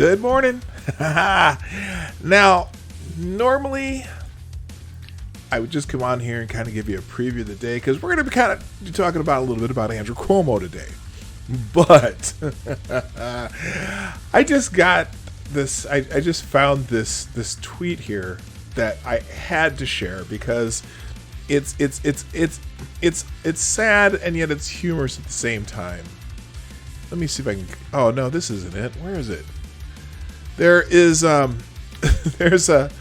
Good morning. Now, normally I would just come on here and kind of give you a preview of the day because we're going to be kind of talking about a little bit about Andrew Cuomo today. But I just got this. I just found this tweet here that I had to share because it's sad and yet it's humorous at the same time. Let me see if I can. Oh no, this isn't it. Where is it? There is there's a.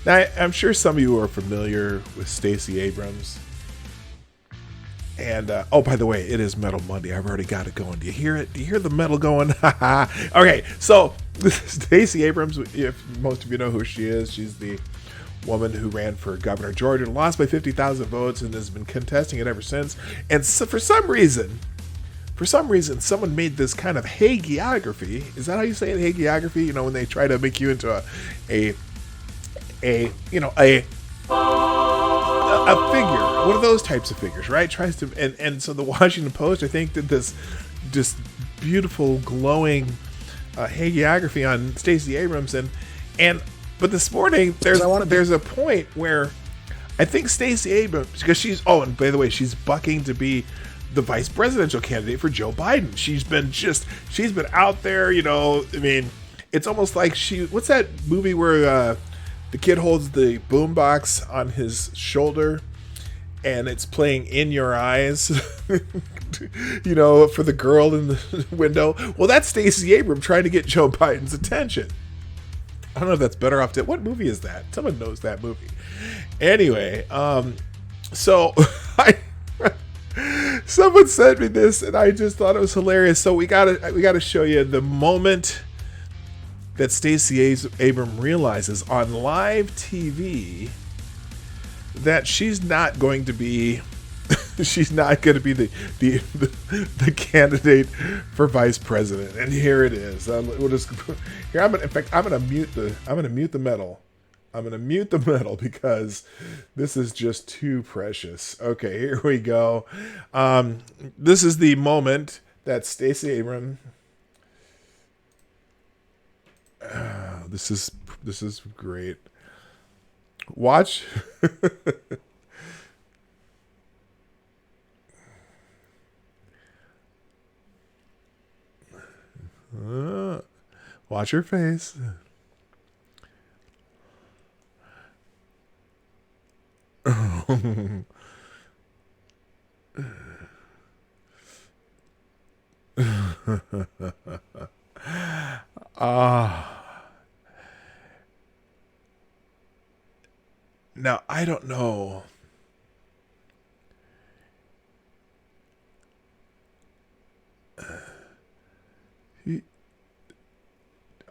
Now I'm sure some of you are familiar with Stacey Abrams. And oh, by the way, it is Metal Monday. I've already got it going. Do you hear it? Do you hear the metal going? Okay, so Stacey Abrams, if most of you know who she is, she's the woman who ran for governor of Georgia and lost by 50,000 votes and has been contesting it ever since. And so for some reason, someone made this kind of hagiography. Is that how you say it? Hagiography? You know, when they try to make you into a figure, one of those types of figures, right? Tries to, and so the Washington Post, I think, did this just beautiful, glowing hagiography on Stacey Abrams, but this morning there's a point where I think Stacey Abrams, because and by the way, she's bucking to be the vice presidential candidate for Joe Biden. She's been out there, you know. I mean, it's almost like what's that movie where the kid holds the boombox on his shoulder and it's playing In Your Eyes, you know, for the girl in the window. Well, that's Stacey Abrams trying to get Joe Biden's attention. I don't know if that's better off. What movie is that? Someone knows that movie. Anyway, so someone sent me this and I just thought it was hilarious. So we gotta show you the moment that Stacey Abrams realizes on live TV that she's not going to be the candidate for vice president. And here it is. We'll just here. I'm gonna mute the metal. I'm gonna mute the metal because this is just too precious. Okay, here we go. This is the moment that Stacey Abrams. This is great. Watch. Watch her face. Now, I don't know.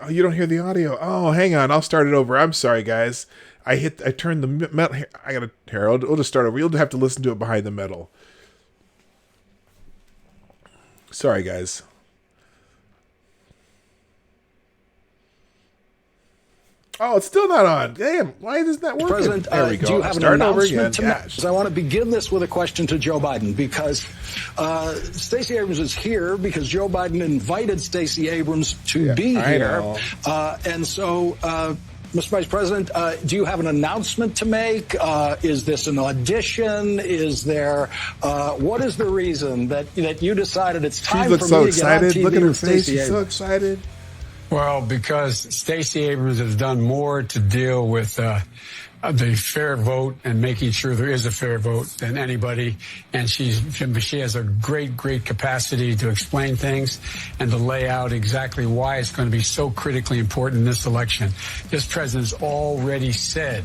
Oh, you don't hear the audio? Oh, hang on. I'll start it over. I'm sorry, guys. I turned the metal. We'll just start over. You'll have to listen to it behind the metal. Sorry, guys. Oh, it's still not on. Damn, why isn't that working? President, there we go. Do you have an announcement to make? I want to begin this with a question to Joe Biden because Stacey Abrams is here because Joe Biden invited Stacey Abrams to be here. And so, Mr. Vice President, do you have an announcement to make? Is this an audition? Is there, what is the reason that you decided it's time for me to get on TV? Look at her face. She's so excited. Well, because Stacey Abrams has done more to deal with the fair vote and making sure there is a fair vote than anybody. And she has a great capacity to explain things and to lay out exactly why it's going to be so critically important in this election. This president's already said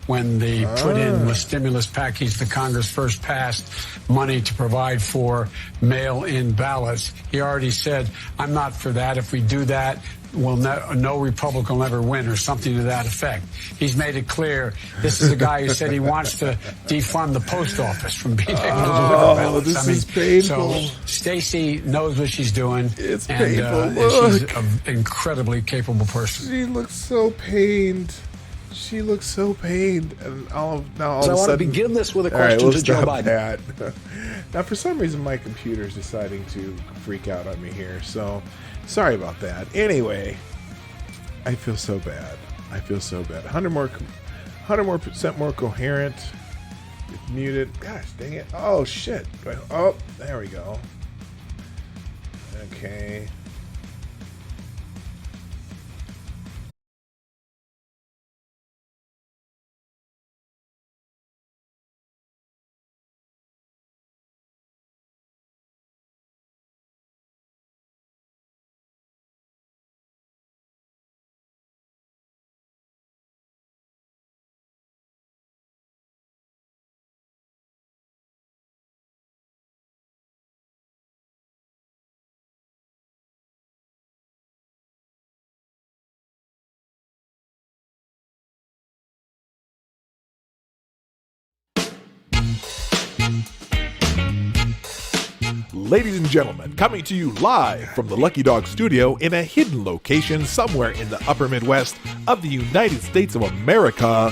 when they put in the stimulus package the Congress first passed money to provide for mail-in ballots. He already said, I'm not for that. If we do that, no Republican will ever win, or something to that effect. He's made it clear. This is a guy who said he wants to defund the post office from being able to deliver ballots. This is painful. So Stacey knows what she's doing. It's painful. And she's an incredibly capable person. She looks so pained. She looks so pained, and all of a sudden. I want to begin this with a question to Joe Biden. Now, for some reason, my computer's deciding to freak out on me here, so sorry about that. Anyway, I feel so bad. 100% more coherent. It's muted. Gosh, dang it. Oh, shit. Oh, there we go. Okay. Ladies and gentlemen, coming to you live from the Lucky Dog Studio in a hidden location somewhere in the upper Midwest of the United States of America,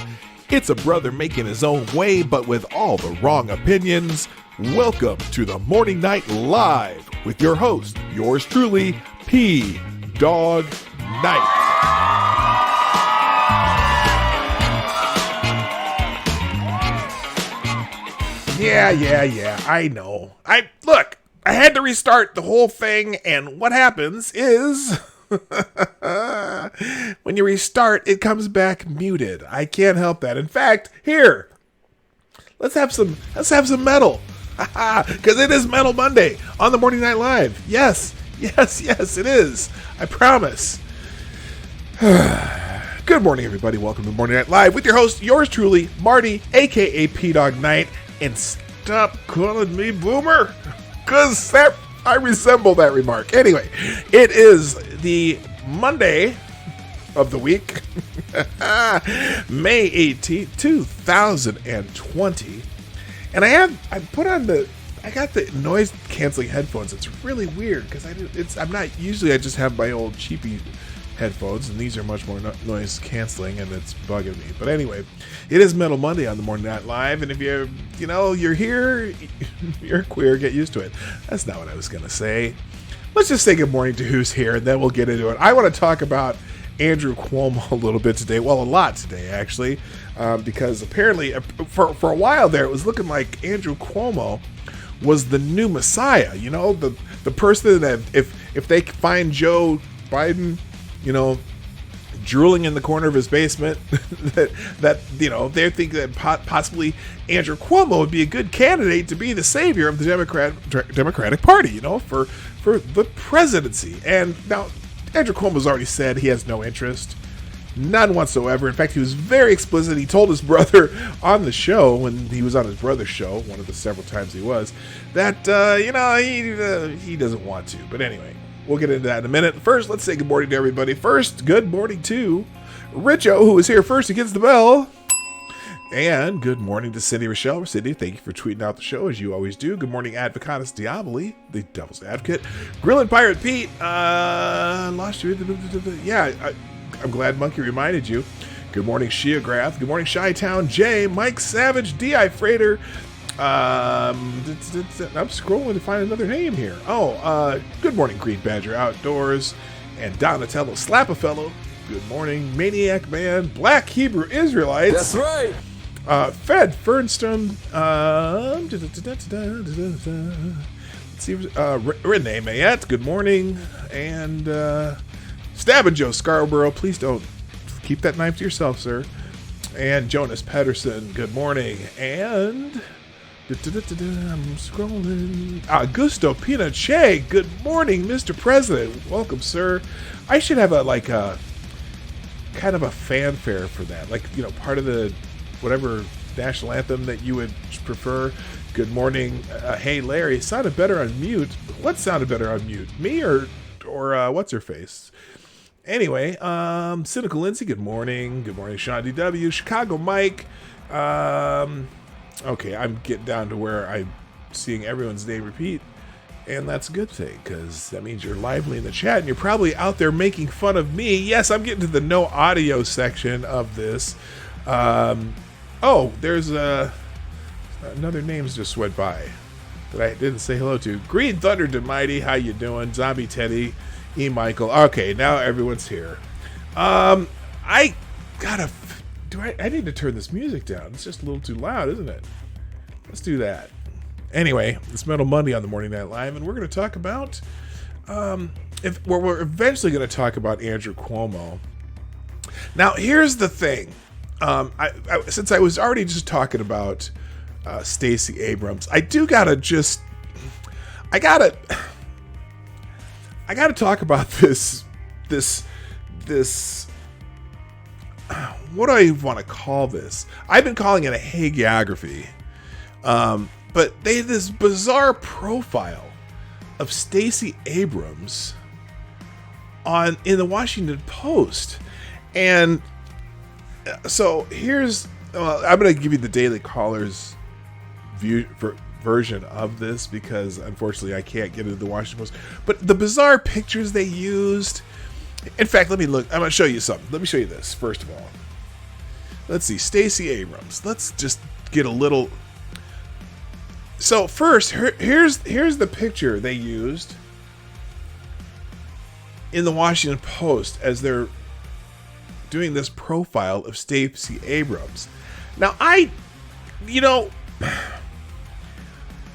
it's a brother making his own way but with all the wrong opinions. Welcome to the Morning Night Live with your host, yours truly, PAWG Night. Yeah, I know. Look, I had to restart the whole thing, and what happens is when you restart, it comes back muted. I can't help that. In fact, here, let's have some metal. Because it is Metal Monday on the Morning Night Live. Yes, it is. I promise. Good morning, everybody. Welcome to Morning Night Live with your host, yours truly, Marty, a.k.a. PAWG Night. And stop calling me Boomer, because I resemble that remark. Anyway, it is the Monday of the week, May 18th, 2020. And I got the noise canceling headphones. It's really weird because I just have my old cheapy headphones, and these are much more noise canceling, and it's bugging me. But anyway, it is Metal Monday on the Morning Night Live, and if you're here, you're queer, get used to it. That's not what I was gonna say. Let's just say good morning to who's here, and then we'll get into it. I want to talk about Andrew Cuomo a little bit today. Well, a lot today, actually, because apparently for a while there, it was looking like Andrew Cuomo was the new Messiah. You know, the person that if they find Joe Biden, drooling in the corner of his basement, that they think that possibly Andrew Cuomo would be a good candidate to be the savior of the Democratic Party, for the presidency. And now Andrew Cuomo's already said he has no interest, none whatsoever. In fact, he was very explicit. He told his brother on the show, when he was on his brother's show, one of the several times he was, that he doesn't want to. But anyway, we'll get into that in a minute. First, let's say good morning to everybody. First, good morning to Richo, who is here first against the bell. And good morning to Cindy Rochelle. Cindy, thank you for tweeting out the show, as you always do. Good morning, Advocatus Diaboli, the Devil's Advocate. Grillin' Pirate Pete, lost you. Yeah, I'm glad Monkey reminded you. Good morning, Sheagrath. Good morning, Chi-Town Jay, Mike Savage, D.I. Freighter. I'm scrolling to find another name here. Good morning, Green Badger Outdoors, and Donatello Slapafellow. Good morning, Maniac Man, Black Hebrew Israelites. That's right. Fed Fernstrom. Let's see, Renee Mayette. Good morning, and Stabbin' Joe Scarborough. Please don't keep that knife to yourself, sir. And Jonas Pedersen. Good morning, and I'm scrolling. Augusto Pinochet. Good morning, Mr. President. Welcome, sir. I should have a kind of a fanfare for that. Part of the whatever national anthem that you would prefer. Good morning. Hey, Larry. Sounded better on mute. What sounded better on mute? Me or what's her face? Anyway, Cynical Lindsay. Good morning. Good morning, Sean DW. Chicago Mike. Okay, I'm getting down to where I'm seeing everyone's name repeat, And that's a good thing, because that means you're lively in the chat, and you're probably out there making fun of me. Yes, I'm getting to the no audio section of this. Oh, there's another name's just went by that I didn't say hello to. Green Thunder Demighty, how you doing? Zombie Teddy, E. Michael. Okay, now everyone's here. I need to turn this music down. It's just a little too loud, isn't it? Let's do that. Anyway, it's Metal Monday on the Morning Night Live, and we're going to talk about, we're eventually going to talk about Andrew Cuomo. Now, here's the thing. Since I was already just talking about Stacey Abrams, I gotta talk about this, what do I want to call this? I've been calling it a hagiography. But they had this bizarre profile of Stacey Abrams in the Washington Post. And so here's, I'm going to give you the Daily Caller's version of this, because unfortunately I can't get into the Washington Post. But the bizarre pictures they used. In fact, let me look. I'm going to show you something. Let me show you this, first of all. Let's see. Stacey Abrams. Let's just get a little... So first, here's the picture they used in the Washington Post as they're doing this profile of Stacey Abrams. Now,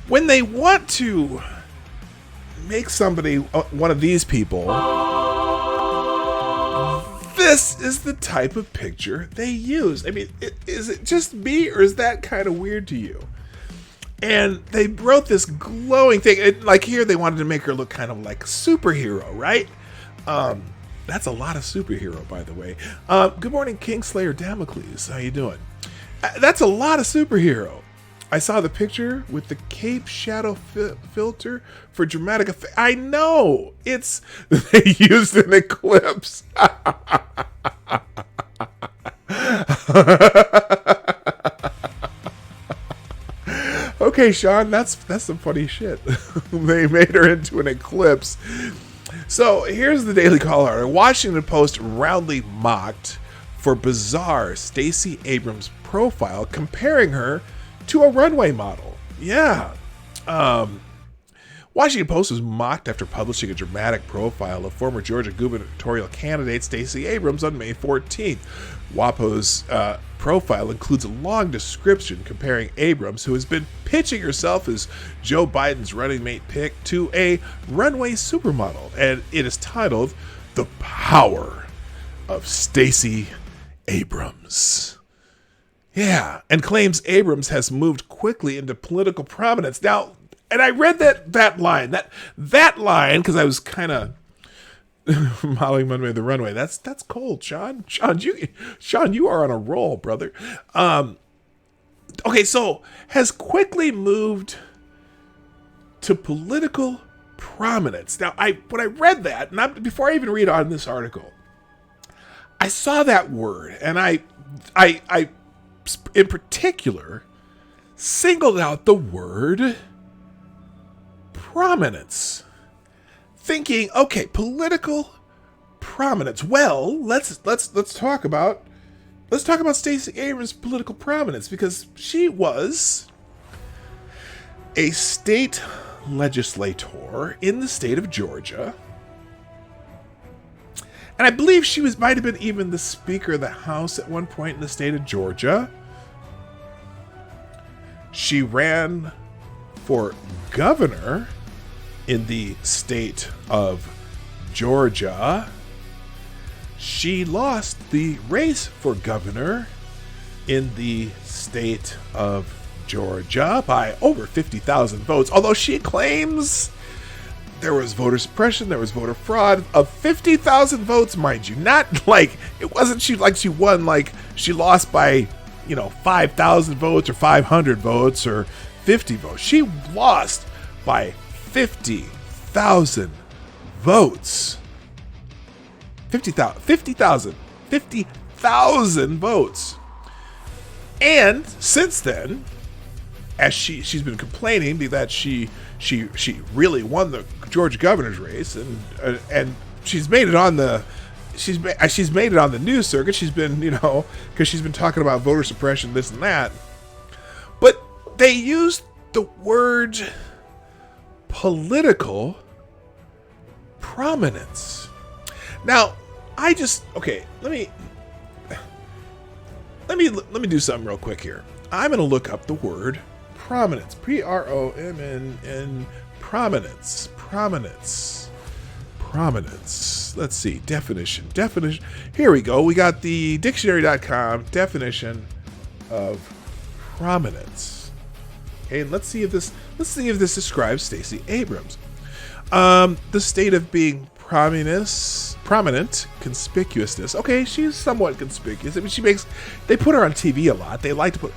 when they want to make somebody one of these people, this is the type of picture they use. I mean, is it just me, or is that kind of weird to you? And they wrote this glowing thing. Like here, they wanted to make her look kind of like a superhero, right? That's a lot of superhero, by the way. Good morning, Kingslayer Damocles. How you doing? That's a lot of superhero. I saw the picture with the cape shadow filter for dramatic effect. I know! They used an eclipse. Okay, Sean, that's some funny shit. They made her into an eclipse. So here's the Daily Caller. Washington Post roundly mocked for bizarre Stacey Abrams profile, comparing her to a runway model. Yeah. Washington Post was mocked after publishing a dramatic profile of former Georgia gubernatorial candidate Stacey Abrams on May 14th. WAPO's profile includes a long description comparing Abrams, who has been pitching herself as Joe Biden's running mate pick, to a runway supermodel, and it is titled "The Power of Stacey Abrams." Yeah, and claims Abrams has moved quickly into political prominence. Now, and I read that line, because I was kind of modeling Monday the runway. That's cold, Sean. Sean, you are on a roll, brother. Okay, so has quickly moved to political prominence. Now, when I read that, and before I even read on this article, I saw that word, and I in particular singled out the word prominence, thinking, okay, political prominence. Well, let's talk about Stacey Abrams' political prominence, because she was a state legislator in the state of Georgia, and I believe she might have been even the Speaker of the House at one point in the state of Georgia. She ran for governor in the state of Georgia. She lost the race for governor in the state of Georgia by over 50,000 votes, although she claims there was voter suppression, there was voter fraud of 50,000 votes, mind you. Not like, it wasn't she won, like she lost by, 5,000 votes or 500 votes or 50 votes. She lost by 50,000 votes. 50,000 votes. And since then, as she's been complaining that she really won the Georgia governor's race, and she's made it on the news circuit. She's been, because she's been talking about voter suppression, this and that. But they used the word political prominence. Now, let me do something real quick here. I'm going to look up the word prominence. P-R-O-M-N-N, prominence. Let's see, definition. Here we go. We got the dictionary.com definition of prominence. Okay, and let's see if this describes Stacey Abrams. The state of being prominent, conspicuousness. Okay, she's somewhat conspicuous. I mean, they put her on TV a lot. They like to put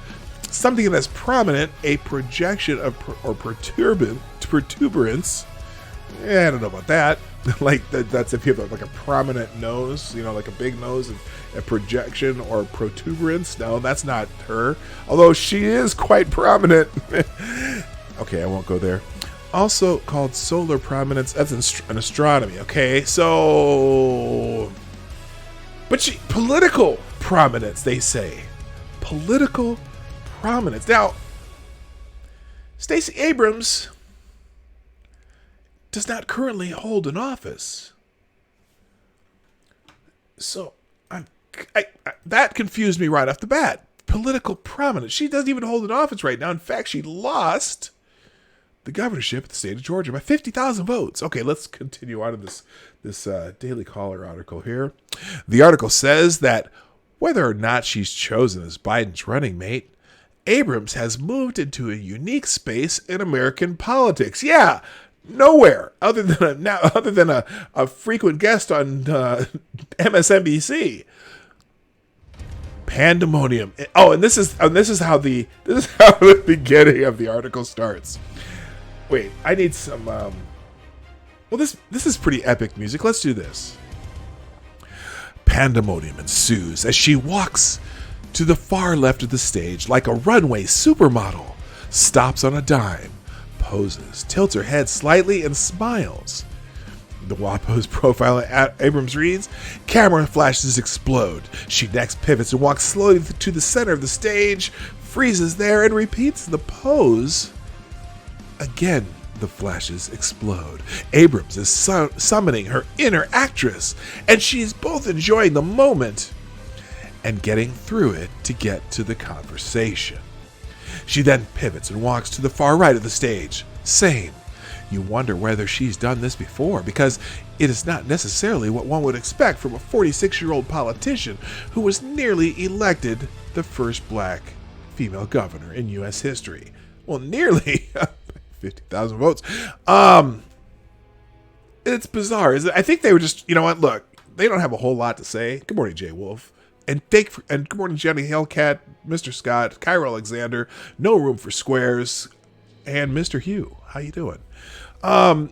something that's prominent, a projection of or protuberance. Yeah, I don't know about that. That's if you have like a prominent nose, like a big nose, and a projection or protuberance. No, that's not her. Although she is quite prominent. Okay, I won't go there. Also called solar prominence. That's in astronomy. Okay, so, but political prominence. They say political prominence. Now, Stacey Abrams does not currently hold an office, so that confused me right off the bat. Political prominence. She doesn't even hold an office right now. In fact, she lost the governorship of the state of Georgia by 50,000 votes. Okay, let's continue on to this Daily Caller article here. The article says that whether or not she's chosen as Biden's running mate, Abrams has moved into a unique space in American politics. Yeah, nowhere other than a frequent guest on MSNBC. Pandemonium. Oh, and this is how the beginning of the article starts. Wait, I need some. Well, this is pretty epic music. Let's do this. Pandemonium ensues as she walks to the far left of the stage like a runway supermodel, stops on a dime, poses, tilts her head slightly, and smiles. The WAPO's profile at Abrams reads, camera flashes explode. She next pivots and walks slowly to the center of the stage, freezes there, and repeats the pose. Again, the flashes explode. Abrams is summoning her inner actress, and she's both enjoying the moment and getting through it to get to the conversation. She then pivots and walks to the far right of the stage, same. You wonder whether she's done this before, because it is not necessarily what one would expect from a 46-year-old politician who was nearly elected the first black female governor in U.S. history. Well, nearly 50,000 votes. It's bizarre. I think they were just, you know what, look, they don't have a whole lot to say. Good morning, Jay Wolf. And good morning, Jenny Hellcat, Mr. Scott, Cairo Alexander, No Room for Squares, and Mr. Hugh. How you doing? That's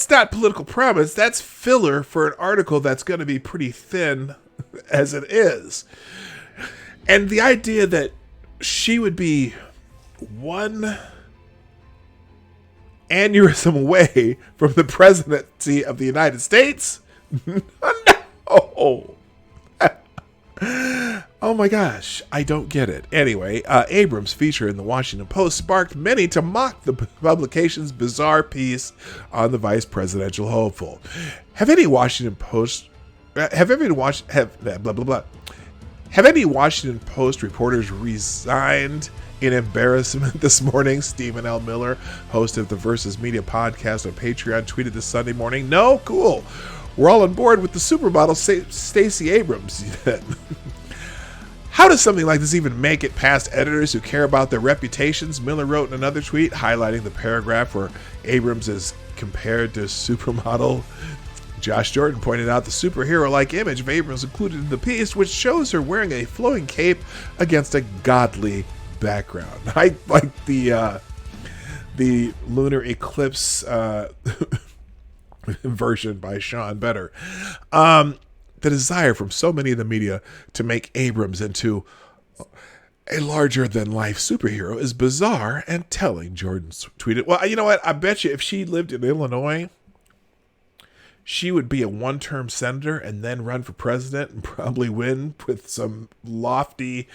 not political promise. That's filler for an article that's going to be pretty thin as it is. And the idea that she would be one aneurysm away from the presidency of the United States? No. Oh my gosh, I don't get it. Anyway, Abrams' feature in the Washington Post sparked many to mock the publication's bizarre piece on the vice presidential hopeful. Have any Washington Post reporters resigned in embarrassment this morning? Stephen L. Miller, host of the Versus Media podcast on Patreon, tweeted this Sunday morning. No? Cool. We're all on board with the supermodel Stacey Abrams. How does something like this even make it past editors who care about their reputations? Miller wrote in another tweet, highlighting the paragraph where Abrams is compared to supermodel. Josh Jordan pointed out the superhero-like image of Abrams included in the piece, which shows her wearing a flowing cape against a godly background. I like the lunar eclipse version by Sean better. the desire from so many of the media to make Abrams into a larger-than-life superhero is bizarre and telling, Jordan tweeted. Well, you know what? I bet you if she lived in Illinois, she would be a one-term senator and then run for president and probably win with some lofty,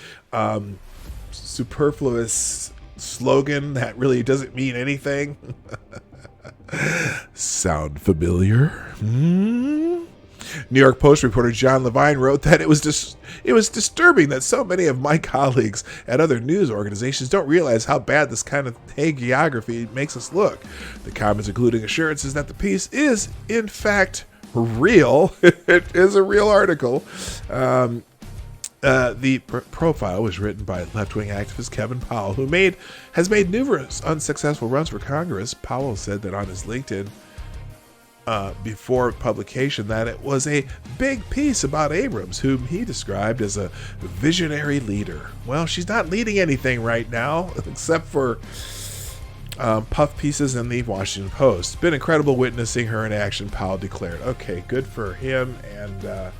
superfluous slogan that really doesn't mean anything. Sound familiar? New York Post reporter John Levine wrote that it was disturbing that so many of my colleagues at other news organizations don't realize how bad this kind of hagiography makes us look. The comments including assurances that the piece is, in fact, real. It is a real article. The profile was written by left-wing activist Kevin Powell, who has made numerous unsuccessful runs for Congress. Powell said that on his LinkedIn before publication that it was a big piece about Abrams, whom he described as a visionary leader. Well, she's not leading anything right now, except for puff pieces in the Washington Post. It's been incredible witnessing her in action, Powell declared. Okay, good for him, and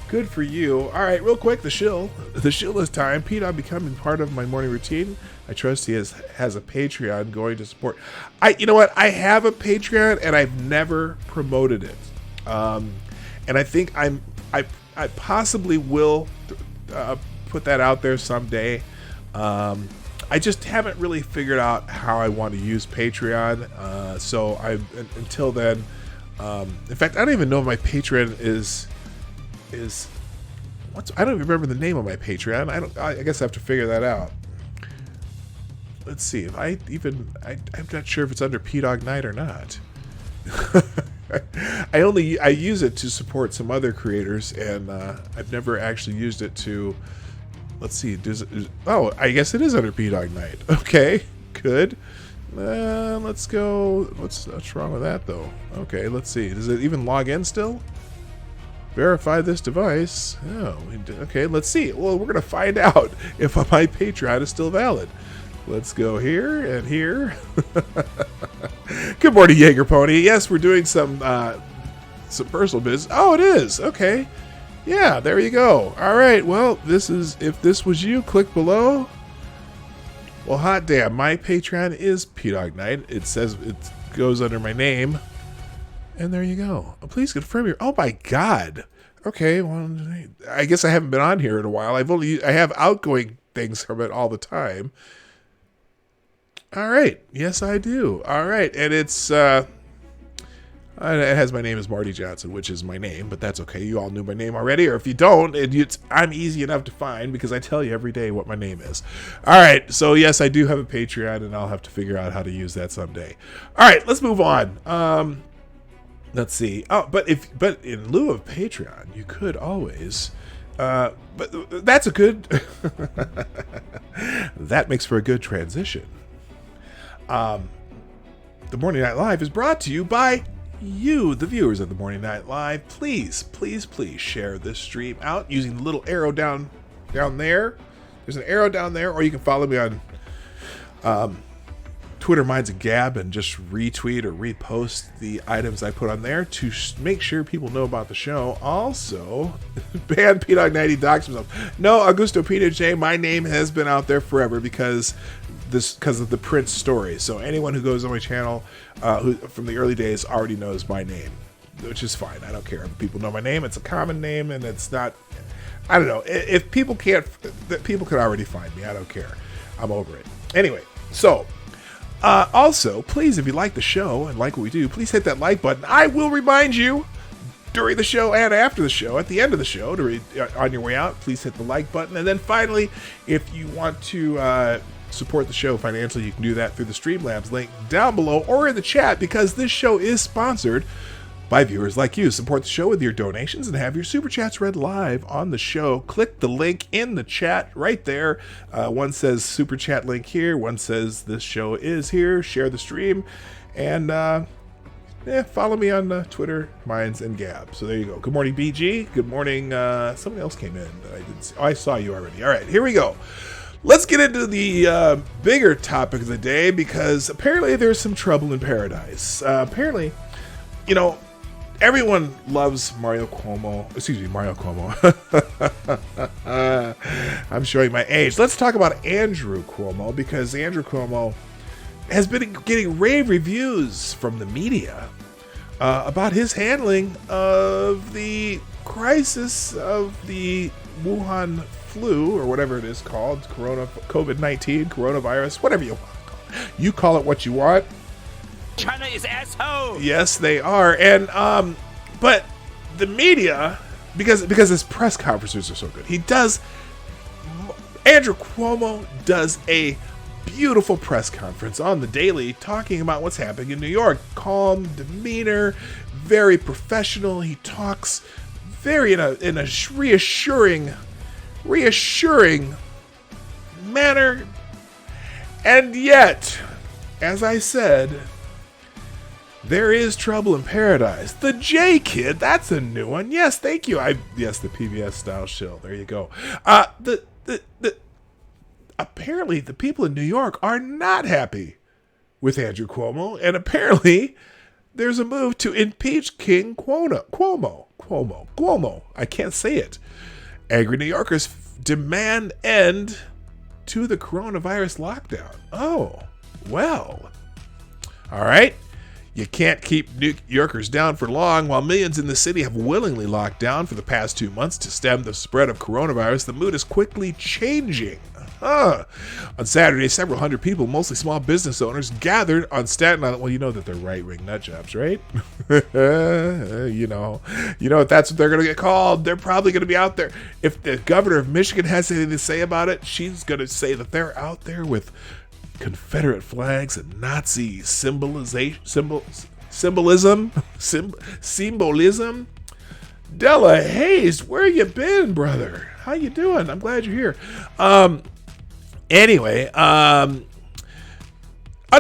good for you. All right, real quick, the shill is time. PAWG becoming part of my morning routine. I trust he has a Patreon going to support. You know what? I have a Patreon and I've never promoted it. And I think I possibly will put that out there someday. I just haven't really figured out how I want to use Patreon. So until then, in fact, I don't even know if my Patreon is I don't even remember the name of my Patreon. I guess I have to figure that out. Let's see if I'm not sure if it's under PAWG Night or not. I use it to support some other creators, and I've never actually used it to. Let's see. I guess it is under PAWG Night. Okay, good. Let's go. What's wrong with that though? Okay, let's see. Does it even log in still? Verify this device. Oh, okay. Let's see. Well, we're gonna find out if my Patreon is still valid. Let's go here and here. Good morning, Jaeger Pony. Yes, we're doing some personal business. Oh, it is. Okay. Yeah, there you go. All right. Well, if this was you, click below. Well, hot damn. My Patreon is PAWG Night. It says it goes under my name. And there you go. Please confirm your. Oh my God. Okay. Well, I guess I haven't been on here in a while. I have outgoing things from it all the time. All right. Yes, I do. All right. And it has my name as Marty Johnson, which is my name, but that's okay. You all knew my name already. Or if you don't, I'm easy enough to find because I tell you every day what my name is. All right. So yes, I do have a Patreon, and I'll have to figure out how to use that someday. All right. Let's move on. Let's see. Oh, but in lieu of Patreon, you could always. But that's a good. That makes for a good transition. The Morning Night Live is brought to you by you, the viewers of the Morning Night Live. Please, please, please share this stream out using the little arrow down there. There's an arrow down there, or you can follow me on Twitter, Minds and Gab, and just retweet or repost the items I put on there to make sure people know about the show. Also, ban PAWG 90 docs himself. No, Augusto Pina J, my name has been out there forever because of the Prince story. So anyone who goes on my channel who from the early days already knows my name, which is fine. I don't care if people know my name. It's a common name, and it's not. I don't know if people can't. People could already find me. I don't care. I'm over it. Anyway, so. Also, please, if you like the show and like what we do, please hit that like button. I will remind you during the show and after the show, at the end of the show, on your way out, please hit the like button. And then finally, if you want to support the show financially, you can do that through the Streamlabs link down below or in the chat, because this show is sponsored by viewers like you. Support the show with your donations and have your super chats read live on the show. Click the link in the chat right there. One says super chat link here. One says this show is here. Share the stream. And follow me on Twitter, Minds, and Gab. So there you go. Good morning, BG. Good morning. Somebody else came in that I didn't see. Oh, I saw you already. All right, here we go. Let's get into the bigger topic of the day, because apparently there's some trouble in paradise. Apparently, everyone loves Mario Cuomo. Excuse me, Mario Cuomo. I'm showing my age. Let's talk about Andrew Cuomo, because Andrew Cuomo has been getting rave reviews from the media about his handling of the crisis of the Wuhan flu, or whatever it is called, COVID-19, coronavirus, whatever you want to call it. You call it what you want. China is asshole. Yes, they are. And but the media, because his press conferences are so good, Andrew Cuomo does a beautiful press conference on the daily talking about what's happening in New York. Calm demeanor, very professional. He talks very in a reassuring manner. And yet, as I said, there is trouble in paradise. The J Kid, that's a new one. Yes, thank you. Yes, the PBS style shill. There you go. Apparently the people in New York are not happy with Andrew Cuomo, and apparently there's a move to impeach King Cuomo. I can't say it. Angry New Yorkers demand end to the coronavirus lockdown. Oh, well. All right. You can't keep New Yorkers down for long. While millions in the city have willingly locked down for the past 2 months to stem the spread of coronavirus, the mood is quickly changing. On Saturday, several hundred people, mostly small business owners, gathered on Staten Island. Well, you know that they're right-wing nutjobs, right? you know if that's what they're going to get called, they're probably going to be out there. If the governor of Michigan has anything to say about it, she's going to say that they're out there with Confederate flags and Nazi symbolism. Della Hayes, where you been, brother? How you doing? I'm glad you're here. Anyway, on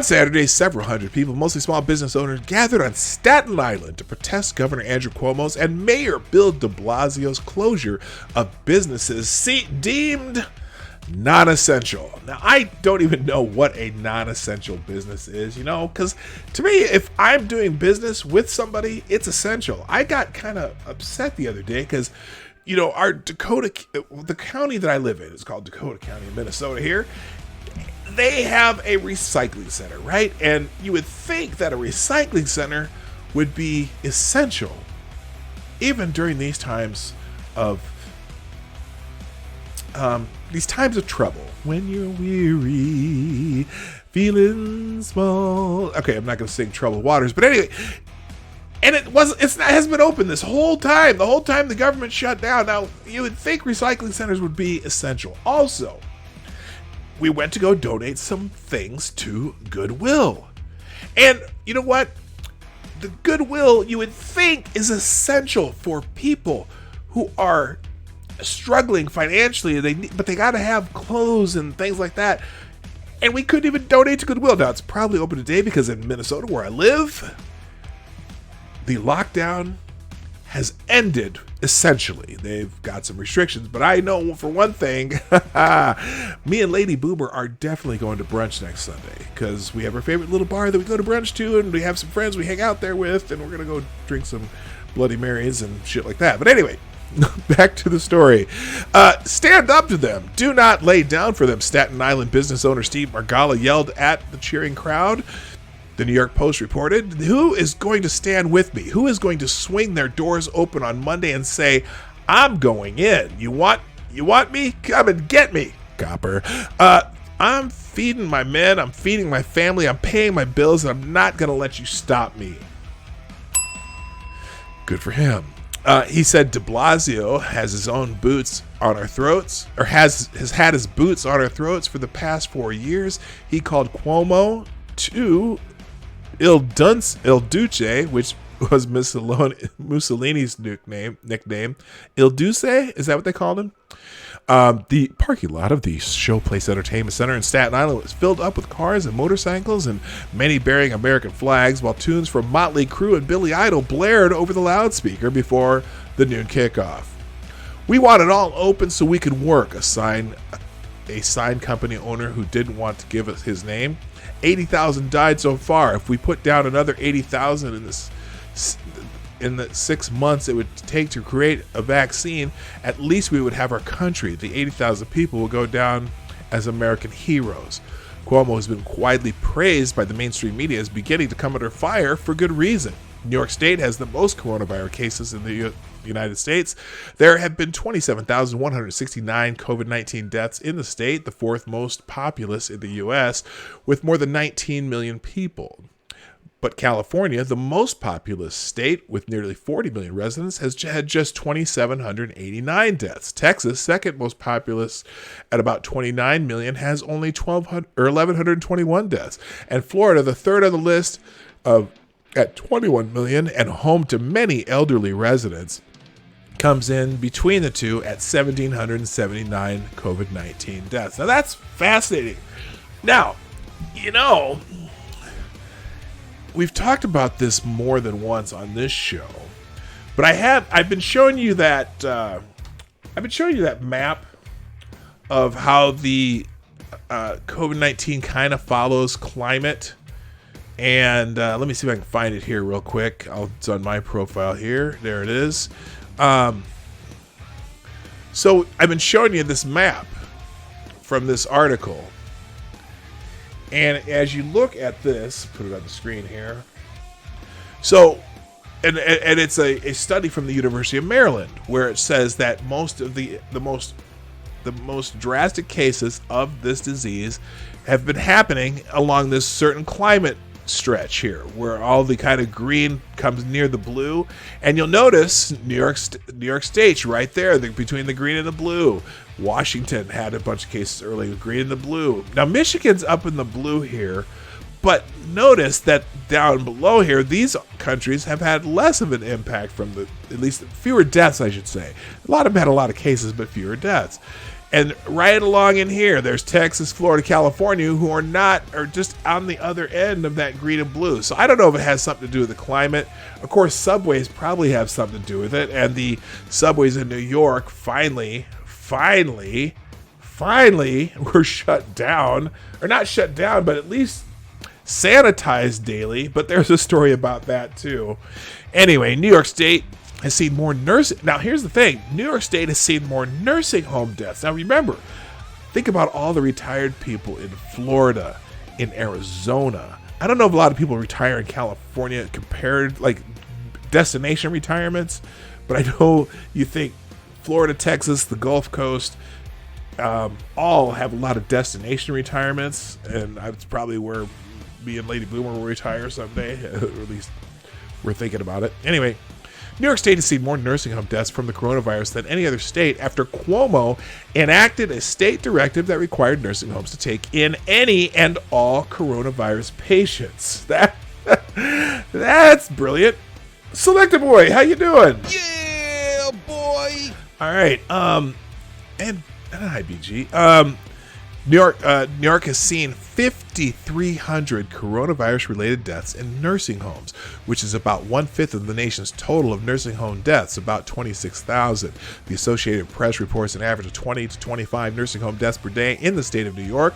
Saturday, several hundred people, mostly small business owners, gathered on Staten Island to protest Governor Andrew Cuomo's and Mayor Bill de Blasio's closure of businesses deemed non-essential. Now, I don't even know what a non-essential business is, because to me, if I'm doing business with somebody, it's essential. I got kind of upset the other day because, our the county that I live in is called Dakota County in Minnesota here. They have a recycling center, right? And you would think that a recycling center would be essential, even during these times of trouble. When you're weary, feeling small. Okay, I'm not going to sing Troubled Waters, but anyway. And it hasn't been open this whole time. The whole time the government shut down. Now, you would think recycling centers would be essential. Also, we went to go donate some things to Goodwill. And you know what? The Goodwill, you would think, is essential for people who are struggling financially, but they got to have clothes and things like that. And we couldn't even donate to Goodwill. Now, it's probably open today because in Minnesota, where I live, the lockdown has ended, essentially. They've got some restrictions, but I know for one thing, me and Lady Boomer are definitely going to brunch next Sunday because we have our favorite little bar that we go to brunch to, and we have some friends we hang out there with, and we're going to go drink some Bloody Marys and shit like that. But anyway, back to the story. Stand up to them. Do not lay down for them, Staten Island business owner Steve Margala yelled at the cheering crowd. The New York Post reported, who is going to stand with me? Who is going to swing their doors open on Monday and say, I'm going in. You want me? Come and get me, copper. I'm feeding my men. I'm feeding my family. I'm paying my bills, and I'm not going to let you stop me. Good for him. He said de Blasio has his own boots on our throats, or has had his boots on our throats for the past 4 years. He called Cuomo to Il Duce, which was Mussolini's nickname. Il Duce, is that what they called him? The parking lot of the Showplace Entertainment Center in Staten Island was filled up with cars and motorcycles, and many bearing American flags, while tunes from Motley Crue and Billy Idol blared over the loudspeaker before the noon kickoff. We want it all open so we could work, a sign company owner who didn't want to give us his name. 80,000 died so far. If we put down another 80,000 in this, in the 6 months it would take to create a vaccine, at least we would have our country. The 80,000 people will go down as American heroes. Cuomo has been widely praised by the mainstream media as beginning to come under fire for good reason. New York State has the most coronavirus cases in the United States. There have been 27,169 COVID-19 deaths in the state, the fourth most populous in the U.S., with more than 19 million people. But California, the most populous state with nearly 40 million residents, has had just 2,789 deaths. Texas, second most populous at about 29 million, has only 1,121 deaths. And Florida, the third on the list at 21 million and home to many elderly residents, comes in between the two at 1,779 COVID-19 deaths. Now that's fascinating. Now, we've talked about this more than once on this show, but I've been showing you that map of how the COVID-19 kind of follows climate. And let me see if I can find it here real quick. It's on my profile here. There it is. So I've been showing you this map from this article. And as you look at this, put it on the screen here. So, and it's a study from the University of Maryland where it says that most of the most drastic cases of this disease have been happening along this certain climate stretch here, where all the kind of green comes near the blue, and you'll notice New York State right there, between the green and the blue. Washington had a bunch of cases early with green and the blue. Now Michigan's up in the blue here, but notice that down below here, these countries have had less of an impact from at least fewer deaths, I should say. A lot of them had a lot of cases, but fewer deaths. And right along in here, there's Texas, Florida, California, who are just on the other end of that green and blue. So I don't know if it has something to do with the climate. Of course, subways probably have something to do with it. And the subways in New York finally were shut down. Or not shut down, but at least sanitized daily. But there's a story about that too. Anyway, New York State has seen more nursing. Now, here's the thing. New York State has seen more nursing home deaths. Now, remember, think about all the retired people in Florida, in Arizona. I don't know if a lot of people retire in California compared, like, destination retirements, but I know you think Florida, Texas, the Gulf Coast, all have a lot of destination retirements, and that's probably where me and Lady Boomer will retire someday, or at least we're thinking about it. Anyway, New York State has seen more nursing home deaths from the coronavirus than any other state after Cuomo enacted a state directive that required nursing homes to take in any and all coronavirus patients. That's brilliant. Selecta Boy, how you doing? Yeah, boy. All right. And hi, BG. New York has seen 5,300 coronavirus-related deaths in nursing homes, which is about 1/5 of the nation's total of nursing home deaths, about 26,000. The Associated Press reports an average of 20 to 25 nursing home deaths per day in the state of New York,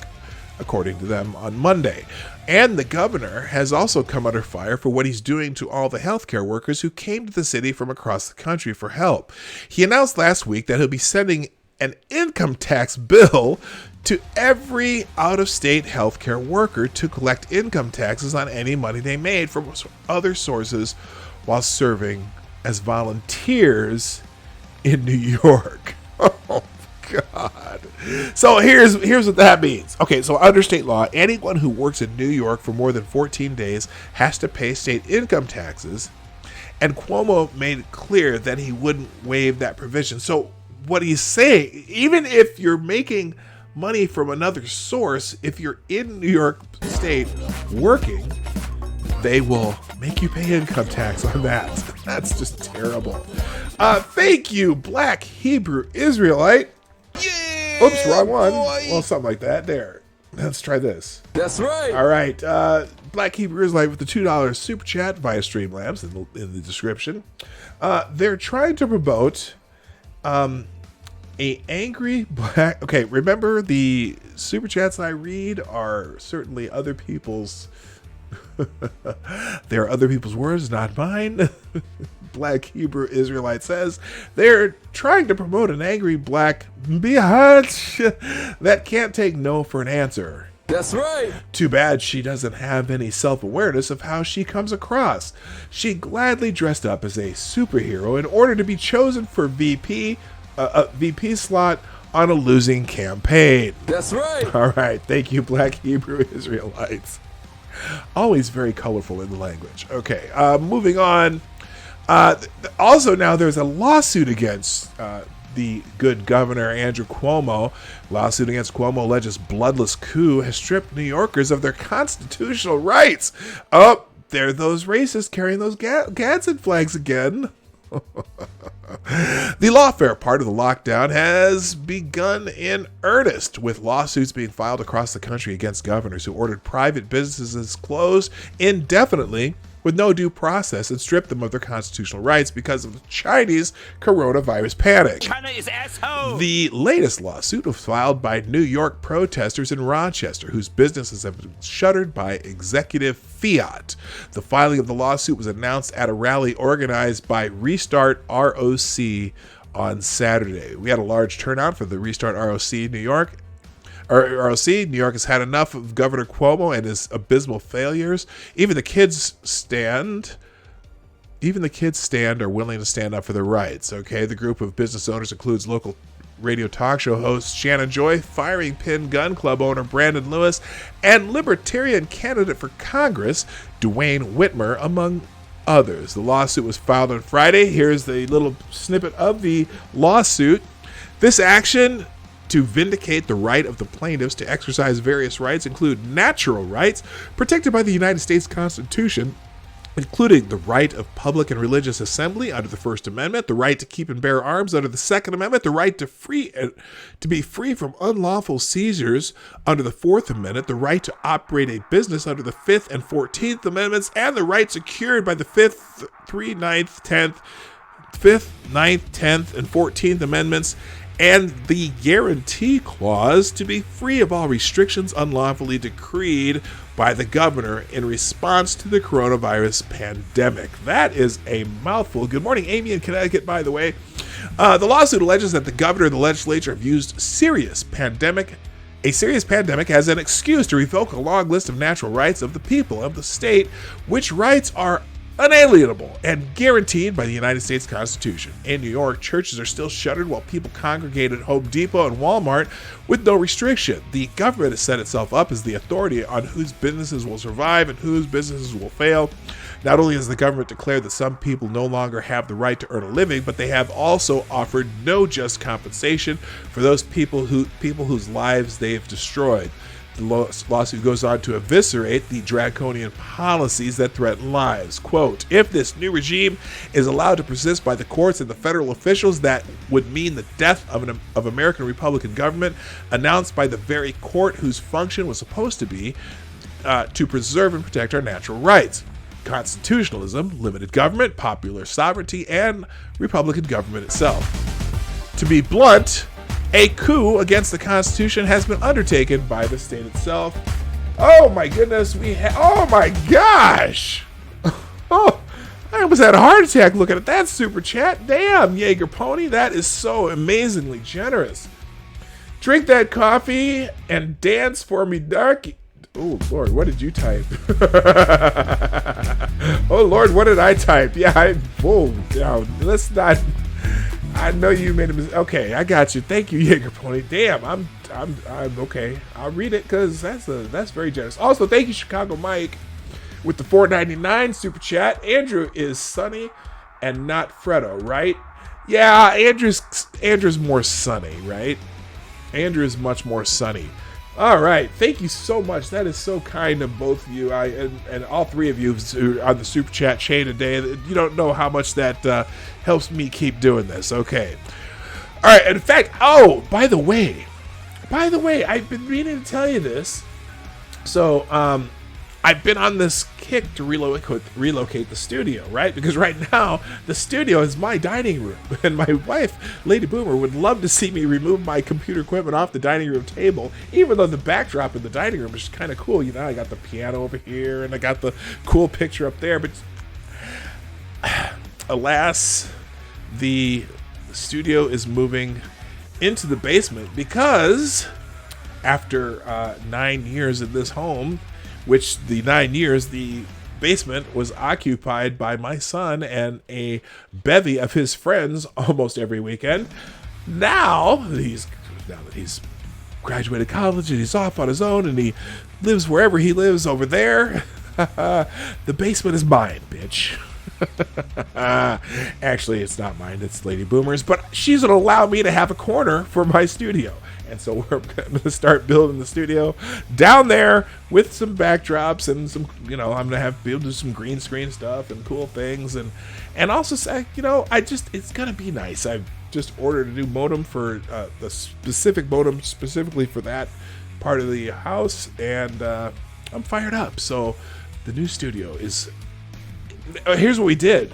according to them, on Monday. And the governor has also come under fire for what he's doing to all the healthcare workers who came to the city from across the country for help. He announced last week that he'll be sending an income tax bill to every out-of-state healthcare worker to collect income taxes on any money they made from other sources while serving as volunteers in New York. Oh, God. So here's what that means. Okay, so under state law, anyone who works in New York for more than 14 days has to pay state income taxes, and Cuomo made it clear that he wouldn't waive that provision. So what he's saying, even if you're making money from another source, if you're in New York State working, they will make you pay income tax on that. That's just terrible. Thank you, Black Hebrew Israelite. Yeah. Oops, wrong one. Boy. Well, something like that. There. Let's try this. That's right. All right. Black Hebrew Israelite with the $2 super chat via Streamlabs in the description. They're trying to promote a angry black. Okay, remember the super chats I read are certainly other people's. They are other people's words, not mine. black Hebrew Israelite says they're trying to promote an angry black biatch that can't take no for an answer. That's right. Too bad she doesn't have any self-awareness of how she comes across. She gladly dressed up as a superhero in order to be chosen for VP slot on a losing campaign. That's right. All right. Thank you, black Hebrew Israelites. Always very colorful in the language. Okay. Moving on. Also, now there's a lawsuit against the good Governor Andrew Cuomo. Lawsuit against Cuomo alleges bloodless coup has stripped New Yorkers of their constitutional rights. Oh, they're those racists carrying those Gadsden flags again. The lawfare part of the lockdown has begun in earnest, with lawsuits being filed across the country against governors who ordered private businesses closed indefinitely with no due process and stripped them of their constitutional rights because of the Chinese coronavirus panic. China is asshole. The latest lawsuit was filed by New York protesters in Rochester, whose businesses have been shuttered by executive fiat. The filing of the lawsuit was announced at a rally organized by Restart ROC on Saturday. We had a large turnout for the Restart ROC New York. ROC, New York has had enough of Governor Cuomo and his abysmal failures. Even the kids stand are willing to stand up for their rights. Okay, the group of business owners includes local radio talk show host Shannon Joy, Firing Pin Gun Club owner Brandon Lewis, and Libertarian candidate for Congress Dwayne Whitmer, among others. The lawsuit was filed on Friday. Here's the little snippet of the lawsuit. This action to vindicate the right of the plaintiffs to exercise various rights include natural rights protected by the United States Constitution, including the right of public and religious assembly under the First Amendment, the right to keep and bear arms under the Second Amendment, the right to be free from unlawful seizures under the Fourth Amendment, the right to operate a business under the Fifth and 14th Amendments, and the right secured by the Fifth, 9th, 10th, and 14th Amendments, and the guarantee clause to be free of all restrictions unlawfully decreed by the governor in response to the coronavirus pandemic. That is a mouthful. Good morning, Amy in Connecticut, by the way. The lawsuit alleges that the governor and the legislature have used a serious pandemic as an excuse to revoke a long list of natural rights of the people of the state, which rights are unalienable and guaranteed by the United States Constitution. In New York, churches are still shuttered while people congregate at Home Depot and Walmart with no restriction. The government has set itself up as the authority on whose businesses will survive and whose businesses will fail. Not only has the government declared that some people no longer have the right to earn a living, but they have also offered no just compensation for those people whose lives they have destroyed. The lawsuit goes on to eviscerate the draconian policies that threaten lives. Quote, if this new regime is allowed to persist by the courts and the federal officials, that would mean the death of American Republican government, announced by the very court whose function was supposed to be to preserve and protect our natural rights. Constitutionalism, limited government, popular sovereignty, and Republican government itself. To be blunt, a coup against the Constitution has been undertaken by the state itself. Oh my goodness, oh my gosh! Oh, I almost had a heart attack looking at that super chat. Damn, Jaeger Pony, that is so amazingly generous. Drink that coffee and dance for me, darky. Oh Lord, what did you type? Oh Lord, what did I type? Yeah, let's not. I know you made a mistake. Okay, I got you. Thank you, Jaeger Pony. Damn, I'm okay. I'll read it because that's very generous. Also, thank you, Chicago Mike, with the $4.99 super chat. Andrew is sunny and not Fredo, right? Yeah, Andrew's more sunny, right? Andrew is much more sunny. All right, thank you so much. That is so kind of both of you, and all three of you who are on the super chat chain today. You don't know how much that helps me keep doing this. Okay, all right. In fact, by the way, I've been meaning to tell you this. So, I've been on this kick to relocate the studio, right? Because right now, the studio is my dining room. And my wife, Lady Boomer, would love to see me remove my computer equipment off the dining room table, even though the backdrop in the dining room is kind of cool. You know, I got the piano over here, and I got the cool picture up there. But alas, the studio is moving into the basement because after 9 years in this home, which the 9 years the basement was occupied by my son and a bevy of his friends almost every weekend. Now that he's graduated college and he's off on his own and he lives wherever he lives over there, the basement is mine, bitch. Actually, it's not mine, it's Lady Boomer's, but she's gonna allow me to have a corner for my studio. And so we're going to start building the studio down there with some backdrops and some, I'm going to have people do some green screen stuff and cool things. And also say, it's going to be nice. I've just ordered a new modem for the specific modem specifically for that part of the house. And I'm fired up. So the new studio is, here's what we did.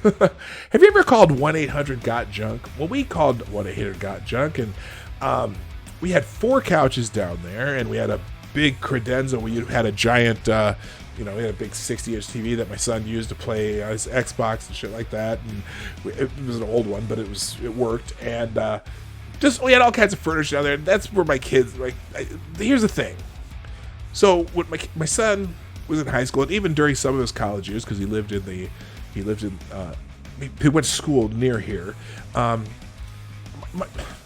Have you ever called 1-800-GOT-JUNK? Well, we called 1-800-GOT-JUNK and, we had 4 couches down there, and we had a big credenza. We had a giant, we had a big 60-inch TV that my son used to play his Xbox and shit like that. And it was an old one, but it worked. And we had all kinds of furniture down there. That's where my kids, here's the thing. So when my son was in high school, and even during some of his college years, because he went to school near here.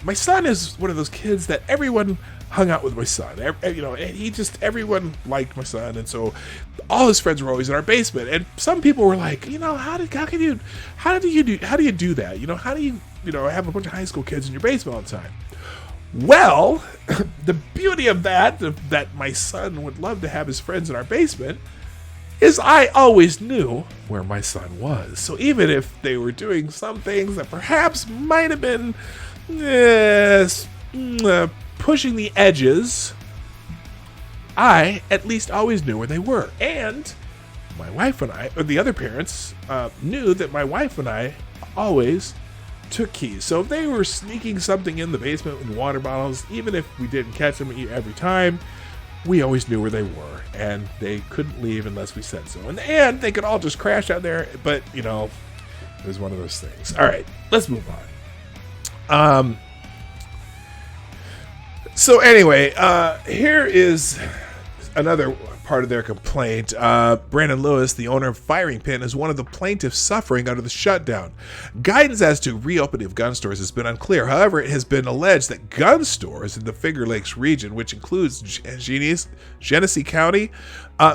My son is one of those kids that everyone hung out with my son. Everyone liked my son, and so all his friends were always in our basement. And some people were like, how do you do that? How do you have a bunch of high school kids in your basement all the time? Well, the beauty of that my son would love to have his friends in our basement is I always knew where my son was. So even if they were doing some things that perhaps might have been pushing the edges, I at least always knew where they were. And my wife and I, or the other parents, knew that my wife and I always took keys. So if they were sneaking something in the basement with water bottles, even if we didn't catch them every time, we always knew where they were, and they couldn't leave unless we said so. And they could all just crash out there, but, it was one of those things. All right, let's move on. So anyway, here is another part of their complaint. Brandon Lewis, the owner of Firing Pin, is one of the plaintiffs suffering under the shutdown. Guidance as to reopening of gun stores has been unclear. However, it has been alleged that gun stores in the Finger Lakes region, which includes Genesee County,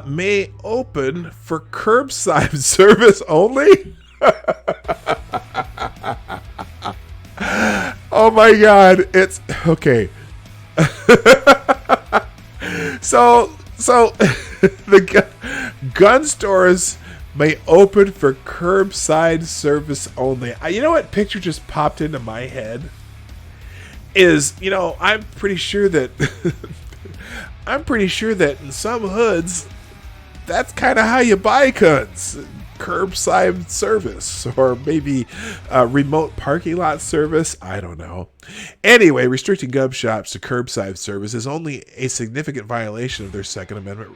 may open for curbside service only. Oh my God, it's okay. So the gun stores may open for curbside service only. You know what picture just popped into my head is, I'm pretty sure that in some hoods, that's kind of how you buy guns. Curbside service, or maybe remote parking lot service. I don't know. Anyway, restricting gun shops to curbside service is only a significant violation of their Second Amendment